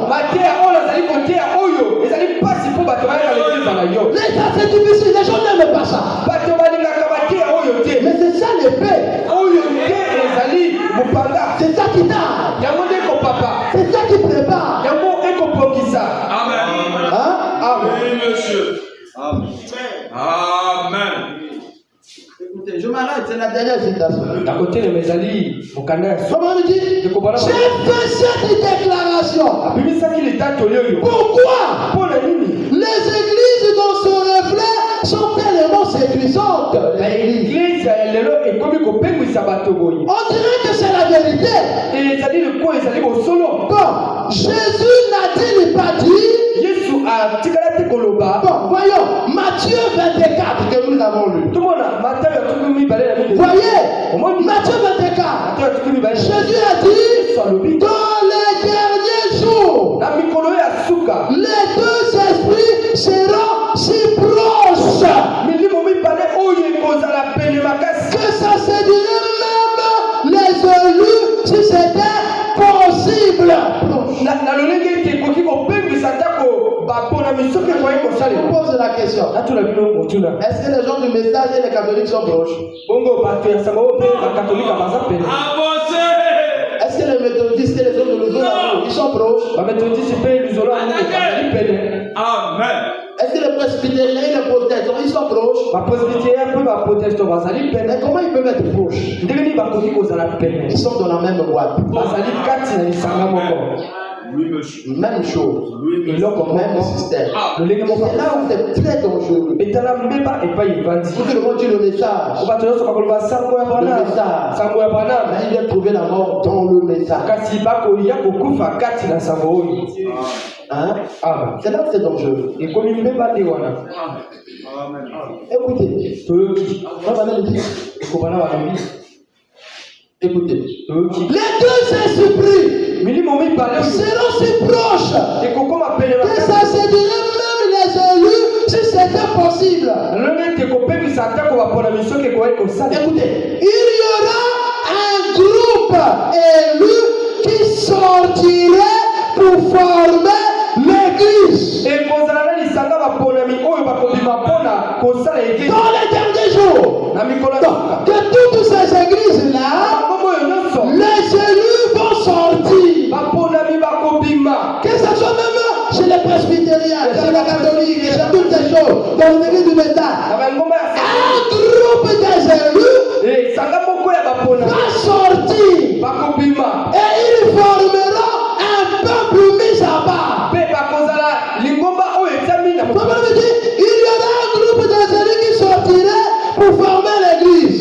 Mais ça c'est difficile, les gens n'aiment pas ça. Mais c'est ça l'épée. C'est ça qui taille. C'est ça qui prépare. Amen. Hein? Oui, monsieur. Amen. Amen. Écoutez, je m'arrête, c'est la dernière citation. Comment on dit? J'ai fait cette déclaration. Pourquoi? Les églises dans ce reflet sont tellement séduisantes. On dirait que c'est la vérité. Bon, Jésus n'a-t-il pas dit? Bon, voyons, Matthieu 24 que nous avons lu. Voyez, Matthieu 24, Jésus a dit, dans les derniers jours, les deux esprits seront si proches que ça séduirait même les élus si c'était possible. Je pose la question. Est-ce que les gens du message et les catholiques sont proches? Avancez. Est-ce que les méthodistes et les autres de l'Ouzon, ils sont proches? Amen. Est-ce que les presbytériens et les protestants, ils sont proches? Mais comment ils peuvent être proches? Ils sont dans la même boîte. Oui, monsieur. Même chose. Oui, monsieur. Même système. C'est là où c'est très dangereux. Vous devez dire le message. Le message. Mais il vient trouver la mort dans le message. Hein? C'est là où c'est dangereux. Écoutez. Écoutez. Les deux esprits seront si proches que ça séduirait même les élus si c'était possible. Écoutez, il y aura un groupe élu qui sortirait pour former l'église. Dans les derniers jours, que toutes ces églises-là, les élus vont sortir. Que ce soit même chez les presbytériens, chez les catholiques, chez toutes ces choses, dans l'église du message. Un groupe des élus va sortir. Et ils formeront un peuple mis à part. Il y aura un groupe des élus qui sortirait pour former l'église.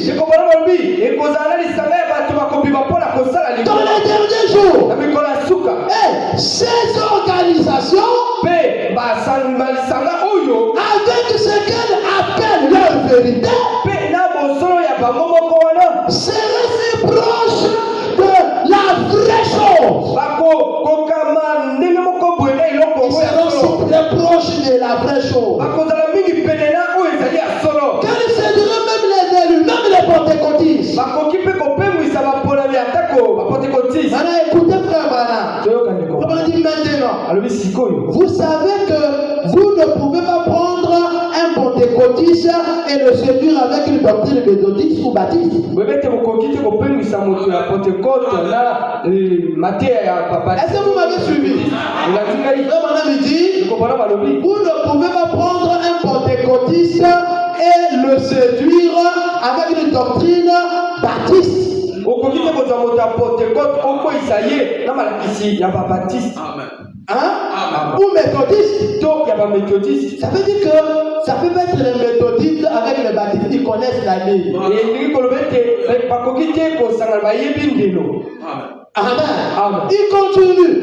Dans les derniers jours, et ces organisations, avec ce qu'elles appellent leur vérité, seraient si proches de la vraie chose. Ils seront si très proches de la vraie chose. Qu'elles séduiraient même les élus, même les pentecôtistes. Maintenant, écoutez, frère Branham. Comment on dit maintenant? Vous savez que vous ne pouvez pas prendre un pentecôtiste et le séduire avec une doctrine méthodiste ou baptiste. Est-ce que vous m'avez suivi? Frère Branham dit, vous ne pouvez pas prendre un pentecôtiste et le séduire avec une doctrine baptiste. Hein? Ou méthodiste. Ça veut dire que ça peut être les méthodistes avec les baptistes, ils connaissent la Bible. Amen. Il continue.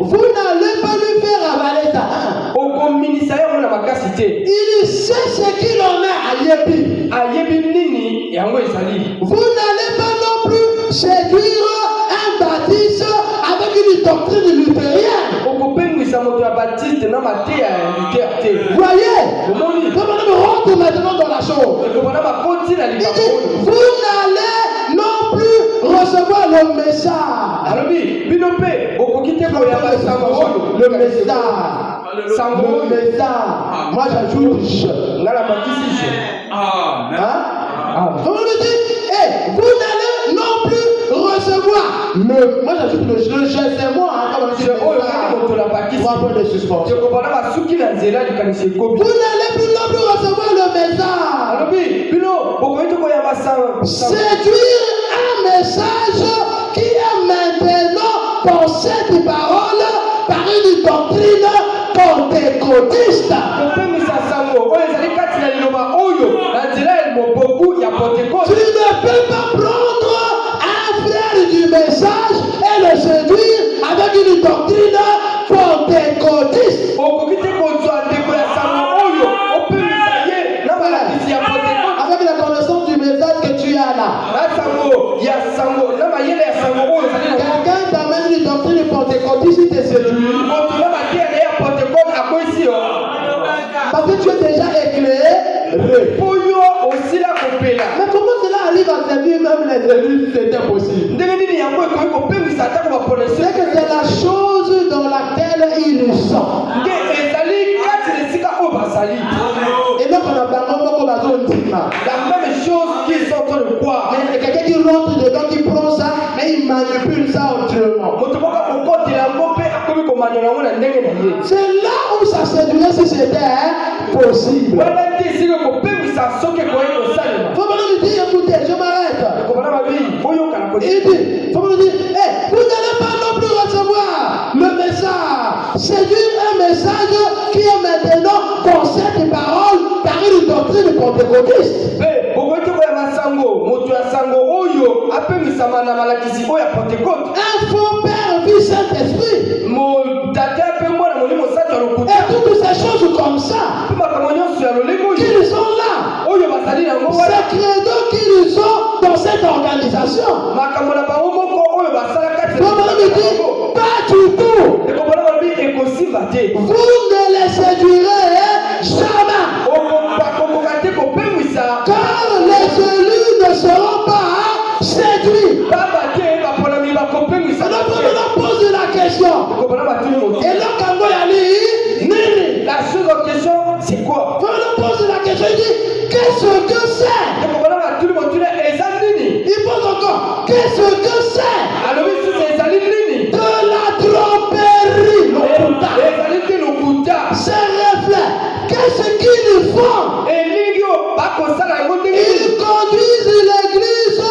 Vous n'allez pas lui faire avaler ça. Il sait ce qu'il en est à Yébi. Vous n'allez pas non plus séduire un baptiste avec une doctrine luthérienne. Voyez, comment on rentre maintenant dans la chose. Il dit, vous n'allez non plus recevoir le message. alobi bino mpe bokoki te koyamba sango oyo Le message. sango Le message. Moi j'ajoute je. nga na makisi je Amen. Hein? Comment me dit, vous n'allez non plus recevoir moi j'ajoute le je, c'est moi. Comme on dit, je oyo kaki moto na bakisi 3 points de suspension. ekobana basuki na nzela likanisi ekobi Vous n'allez plus non plus recevoir le message. alobi bino bokoki te koyamba sango Séduire un message qui est maintenant pensé de parole par une doctrine pentecôtiste. kopemisa sango oyo ezali kati na liloba oyo na nzela ya moboku ya Tu pentekote ne peux pas prendre un frère du message et le séduire avec une doctrine pentecôtiste. okoki te kozwa ndeko ya sango oyo opemisa ye na malakisi ya pentekote Avec la connaissance du message que tu as là. na sango ya sango na mayele ya sango oyo ezali na Quelqu'un t'amène une doctrine pentecôtiste, il te séduit. moto na bakele ya pentekote akwesi yo Parce que tu es déjà éclairé. po yo osila kopela Mais comment cela arrive à séduire même les élus si c'était possible? ndenge nini yango ekoki kopemisa atako baponese C'est que c'est la chose dans laquelle ils sont. nde ezali kati na esika oyo bazali Et donc on a parlé beaucoup de la même chose qu'ils sont en train de croire mais quelqu'un qui rentre dedans, qui prend ça, mais il manipule ça autrement. moto moko akokotela yango mpe akomi komanyola yango na ndenge na ye C'est là où ça séduirait si c'était possible. wana te esili kopemisa soki ekoki kosalema Faut pas me dire, écoutez, je m'arrête. ekobana babi oyokana Il dit, faut pas me dire, vous n'allez pas non plus recevoir le message. Séduire un message qui est maintenant concept et parole par une doctrine pentecôtiste. mpe bokoki te koyamba sango moto ya sango oyo apemisama na malakisi oyo ya pentekote Un faux Père, Fils, Saint-Esprit. tata mpe mwana molimo osantu ya lokuta Et toutes ces choses comme ça, mpe makambo nyonso ya lolenge oyo qu'ils sont là. oyo bazali nango wana Ces credos qu'ils ont dans cette organisation. makambo na bango moko oyo basala kati Faut pas me dire, pas du tout. ekobana balobi ekosimba te Vous ne les séduirez jamais. bakokoka te kopemwisa Car les élus ne seront pas séduits. baba te baponami bakopemwisa Alors on leur pose la question. ekobana batuni moto Et là, quand on y a nini? la chose en question c'est quoi On leur pose la question, il dit, qu'est-ce que c'est? ekobana batuni motuna eza nini Il pose encore, qu'est-ce que c'est? alobi susu ezali nini De la tromperie. Lokuta. ezali te lokuta Ces reflets, qu'est-ce qu'ils font? elingi oyo bakosala yango ndenge Ils nini conduisent l'église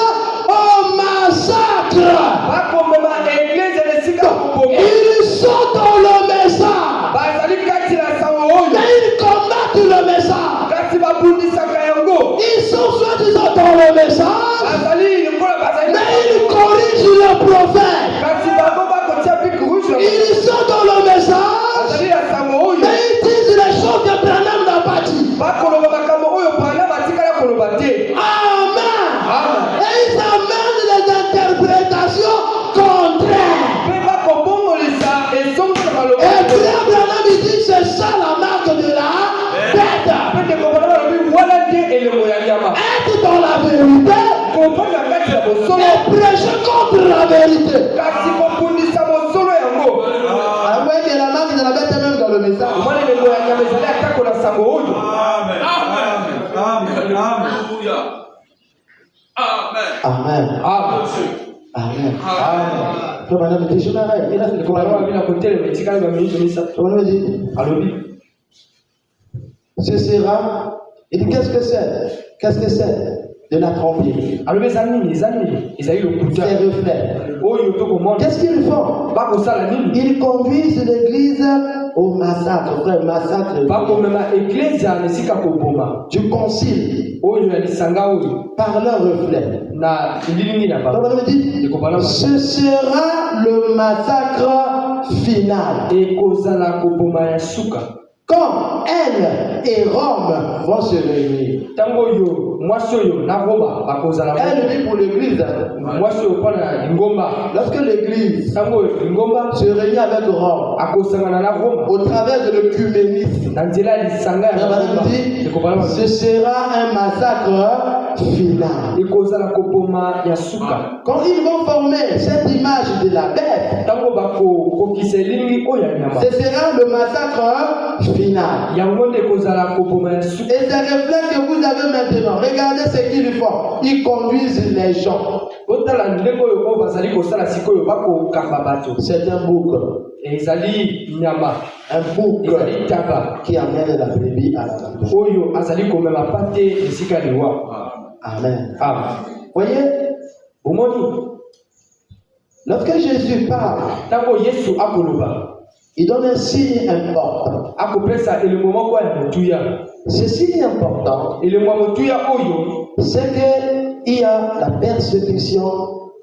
au massacre. bakomema eglize na esika koboma Ils sont dans le message. bazali kati na sango oyo Mais ils combattent le message. kasi babundisaka yango Ils sont soi-disant dans le message, bazali lokola bazali na mais ils sango. corrigent le prophète. kasi bango bakotia pique rouge na Ils sont dans le message, bazali na sango oyo mais ils disent les choses que Branham n'a pas dit. bakoloba makambo oyo pana batikala koloba te Amen. Amen. Et ils amènent les interprétations contraires. mpe bakobongolisa esongo na maloba Et frère Branham il dit c'est ça la marque de la bête. mpe ndekobona balobi wana te elembo ya nyama Être dans la vérité kopanga kati ya bosolo et prêcher contre la vérité. kasi kobundisa bosolo yango Ah ouais, mais la marque de la bête est même dans le message. omwana elembo ya nyama ezali atako na sango oyo Amen. Amen. Alléluia. Amen. Amen. Amen. Frère Branham dit, je m'arrête. Il a fait le ekobana commandement. babi na kotelema etikali baminiti misato Frère Branham dit, alobi ce sera. Il dit, qu'est-ce que c'est? Qu'est-ce que c'est? De la tromperie. alobi eza nini ezali lokuta Ces reflets. oyo tokomona Qu'est-ce qu'ils font? bakosala nini Ils conduisent l'église au massacre, frère, massacre bakomema eklezia na esika koboma du concile oyo ya lisanga oyo par leur reflet. na lilingi na Frère bango Branham dit, ekobana ce sera le massacre final. ekozala koboma ya suka Quand elle et Rome vont se réunir. ntango oyo mwasi oyo na roma bakozala Elle dit pour l'église. mwasi oyo mpona lingomba Lorsque l'église ntango oyo lingomba se réunit avec Rome, akosangana na roma au travers de l'œcuménisme, na nzela ya lisanga ya Frère Branham roma dit, ekobana ce sera un massacre finale. ekozala koboma ya suka. Quand ils vont former cette image de la bête, Tango bakokisa elingi oyo ya nyama. ce sera le massacre final. Yango nde ekozala koboma ya suka. Et ces reflets que vous avez maintenant, regardez ce qu'ils font. Ils conduisent les gens. Otala ndenge oyo oyo bazali kosala sikoyo bakokamba bato. C'est un bouc. Ezali nyama. Un bouc Ezali taba. qui amène la brebis à la bouche. Oyo azali komema pate esika liwa. Amen. Amen. Voyez, Omoni. lorsque Jésus parle, Tango Yesu akoloba. il donne un signe important. Akopesa elembo moko ya motuya. Ce signe important, Elembo ya motuya oyo c'est qu'il y a la persécution,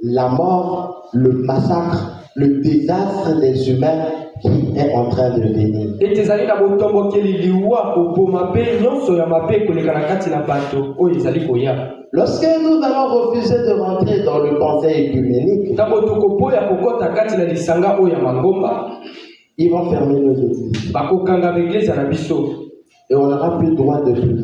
la mort, le massacre, le désastre des humains qui est en train de venir. ete ezali na botombokeli liwa koboma mpe nyonso ya mabe ekoleka na kati na bato oyo ezali koya. Lorsque nous allons refuser de rentrer dans le conseil œcuménique, Ntango tokoboya kokota kati na lisanga oyo ya mangomba, ils vont fermer nos églises bakokanga baeglize na biso et on n'aura plus le droit de prier.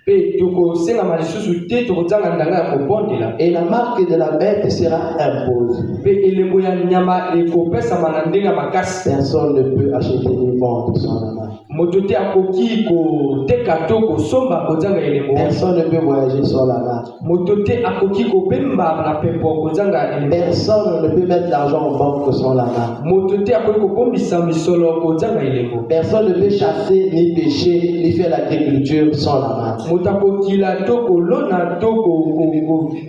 mpe tokosengama lisusu te tokozanga ndanga ya kobondela Et la marque de la bête sera imposée. mpe elembo ya nyama ekopesama na ndenge ya makasi. Personne ne peut acheter ni vendre son âme. Moto te akoki koteka to kosomba kozanga elembo. Personne ne peut voyager sur la mer. Moto te akoki kobemba na pepo kozanga elembo. Personne ne peut mettre l'argent en banque sur la mer. Moto te akoki kobombisa misolo kozanga elembo. Personne ne peut chasser, ni pêcher, ni faire l'agriculture sans la main. Moto akokila to kolona to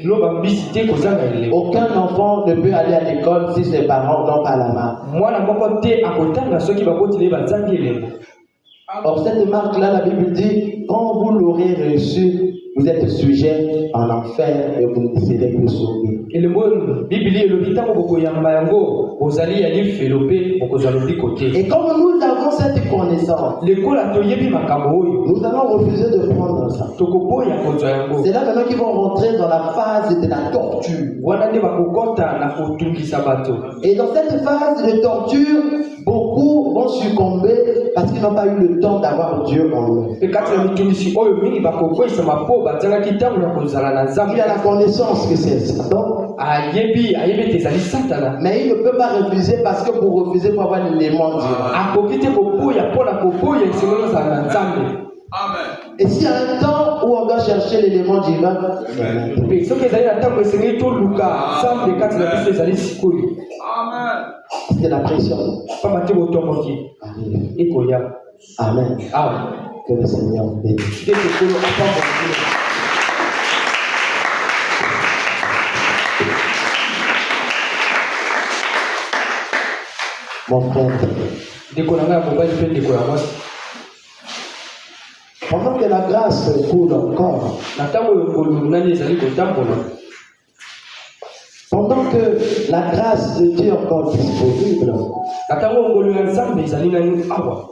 koloba mbisi te kozanga elembo. Aucun enfant ne peut aller à l'école si ses parents n'ont pas la main. Mwana moko te akotanga soki bakotile bazangi elembo. Or, cette marque-là, la Bible dit, quand vous l'aurez reçue, vous êtes sujet en enfer et vous ne serez plus sauvé. Elembo Biblia elobi ntango bokoyamba yango ozali ya lifelo mpe okozwa lobiko te. Et comme nous avons cette connaissance, Lekola toyebi makambo oyo nous allons refuser de prendre ça. tokoboya kozwa yango. C'est là maintenant qu'ils vont rentrer dans la phase de la torture. Wana nde bakokota na kotungisa bato. Et dans cette phase de torture, beaucoup vont succomber parce qu'ils n'ont pas eu le temps d'avoir Dieu en eux. Mpe kati na mitungisi oyo mingi bakokweyisama mpo bazalaki ntango ya kozala na Il nzambe. a la connaissance que c'est Satan, ayebi ete ezali satana. mais il ne peut pas refuser parce que pour refuser, il faut avoir l'élément divin. Akoki te koboya mpo na koboya esengeli ozala na nzambe. Amen. Et s'il y a un temps où on doit chercher l'élément divin, Mpe soki ezali na ntango esengeli toluka nzambe kati na biso ezali sikoyo. Amen. c'est la pression. Pamba te botomboki Amen. ekoya. Amen. Amen. Que le Seigneur vous bénisse. Nde tokolo apamboki. Mon frère, Ndeko na ngai ya mobali mpe ndeko ya mwasi. pendant que la grâce coule encore, Na ntango oyo ngolu nani ezali kotambola, pendant que la grâce de Dieu est encore disponible, na ntango oyo ngolu ya nzambe ezali nani awa,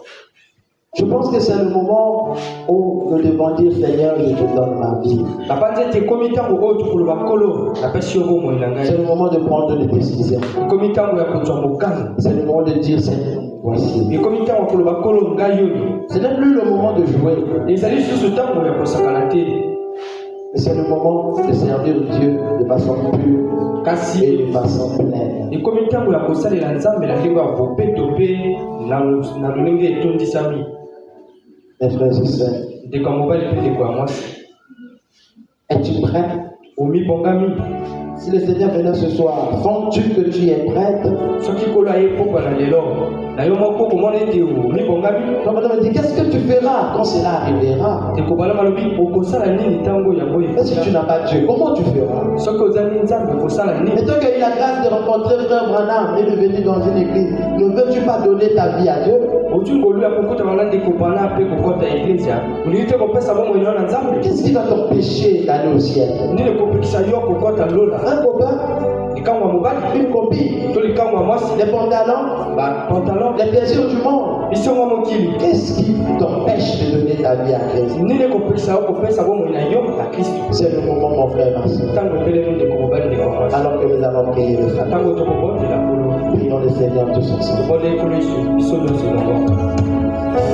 je pense que c'est le moment où nous devons dire Seigneur, je te donne ma vie. napanzi ete ekomi ntango oyo tokoloba nkolo napesi yo bomoi na C'est ngai. le moment de prendre des décisions. Ekomi ntango ya kozwa mokano. C'est le moment de dire Seigneur, voici. Ekomi ntango ya koloba nkolo ngai oyo. Ce n'est plus le moment de jouer, Ezali lisusu ntango ya kosakana te, mais c'est le moment de servir Dieu de façon pure et kasi de façon pleine. ekomi ntango ya kosalela nzambe na ndenge ya bopeto mpe na lolenge etondisami. Mes frères et sœurs, Ndeko ya mobali mpe ndeko ya mwasi, es-tu prêt? omibongami. Si le Seigneur venait ce soir, sens-tu que tu es prête? Soki nkolo aye pokwa na lelo na yo moko komona ete omibongami, Donc, madame me dit, qu'est-ce que tu feras quand cela arrivera? ndeko bala malobi okosala nini ntango yango Mais si tu ekoya. n'as pas Dieu, comment tu feras? Soki ozali nzambe okosala Mais nini? toi qui as eu la grâce de rencontrer Frère Branham et de venir dans une église, ne veux-tu pas donner ta vie à Dieu? Oti ngolu ya kokutana na ndeko bana mpe kokota eglise olingi te kopesa bomoi na yo na nzambe. Qu'est-ce qui va t'empêcher d'aller au ciel? Nini ekopekisa yo kokota lola? Un copain, Likambo ya mobali une copine, to likambo ya mwasi, des pantalons, bapantalon, les plaisirs du monde. bisongo ya mokili. Qu'est-ce qui t'empêche de donner ta vie à Christ? Nini ekopekisa yo kopesa bomoi na yo na Kristo? C'est le moment, mon frère, ma soeur. Ntango epelemi ndeko mobali ndeko ya mwasi. Alors que nous allons prier le Seigneur. Ntango tokobondela nkolo, Prions le Seigneur tous ensemble. tobondeli nkolo Yesu biso nyonso elongo.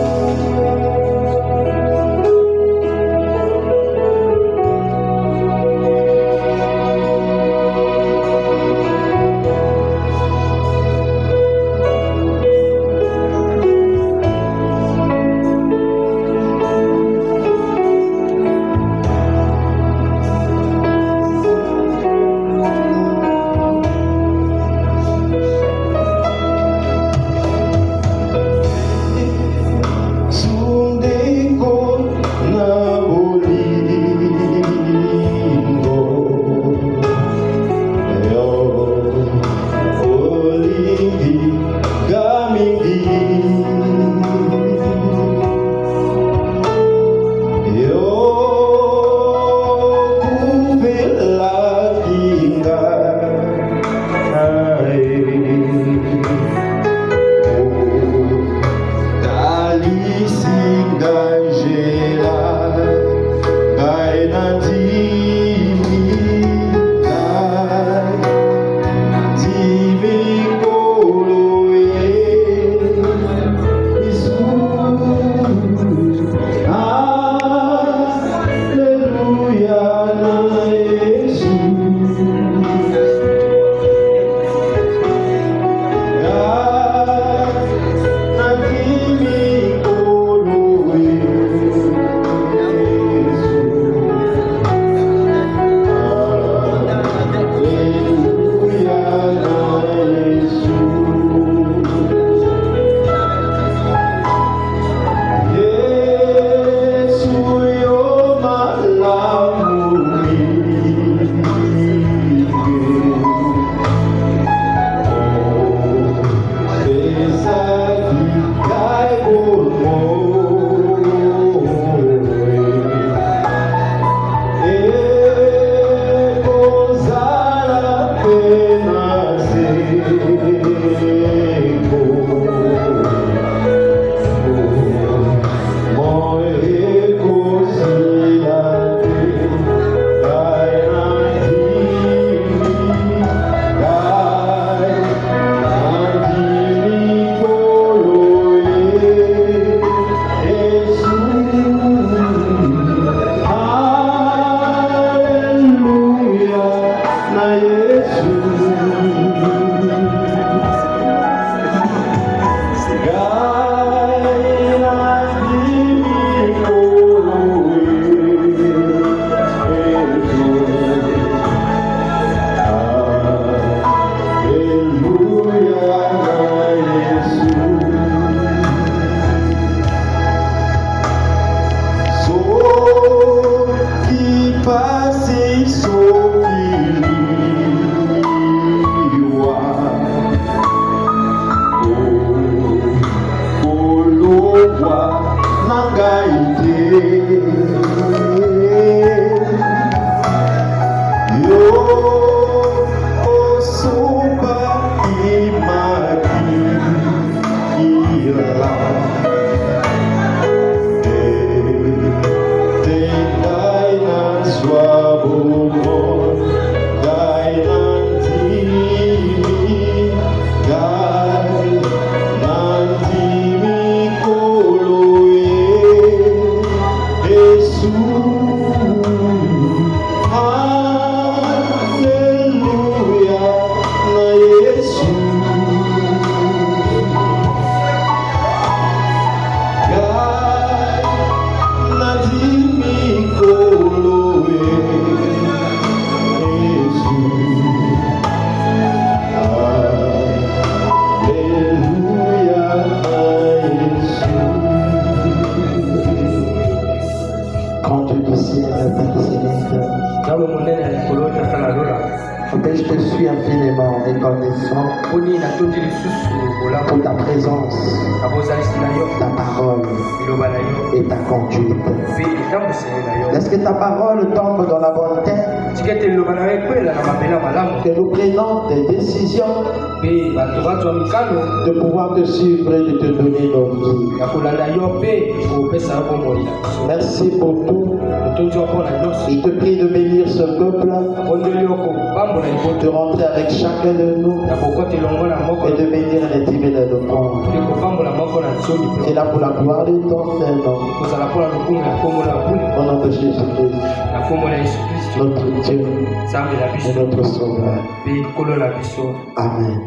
tomoni na tondi lisusu olamu pour ta présence, abozalisi na yo ta parole liloba na yo et ta conduite. mpe etambwiseli na yo Laisse que ta parole tombe dans la bonne terre, tika ete liloba na yo ekwela na mabele malamu que nous prenons des décisions mpe bato bazwa mikano de pouvoir te suivre et de te donner nos vies. ya kolanda yo mpe kopesa yo bomoi na biso Merci pour tout. totondi wa mpona nyonso Il te prie de bénir ce peuple, abondeli yo kobambola de liboto rentrer avec chacun de nous ya kokota elongo na moko et de bénir l'intime de l'offrande. mpe kofambola moko na nzondi C'est là pour la gloire de ton Saint-Nom. kozala mpona lokumu ya kombo na bule Au nom de Jésus-Christ, na kombo na yesu kristo notre Dieu nzambe na et biso notre Sauveur. mpe nkolo na biso Amen.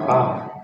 amen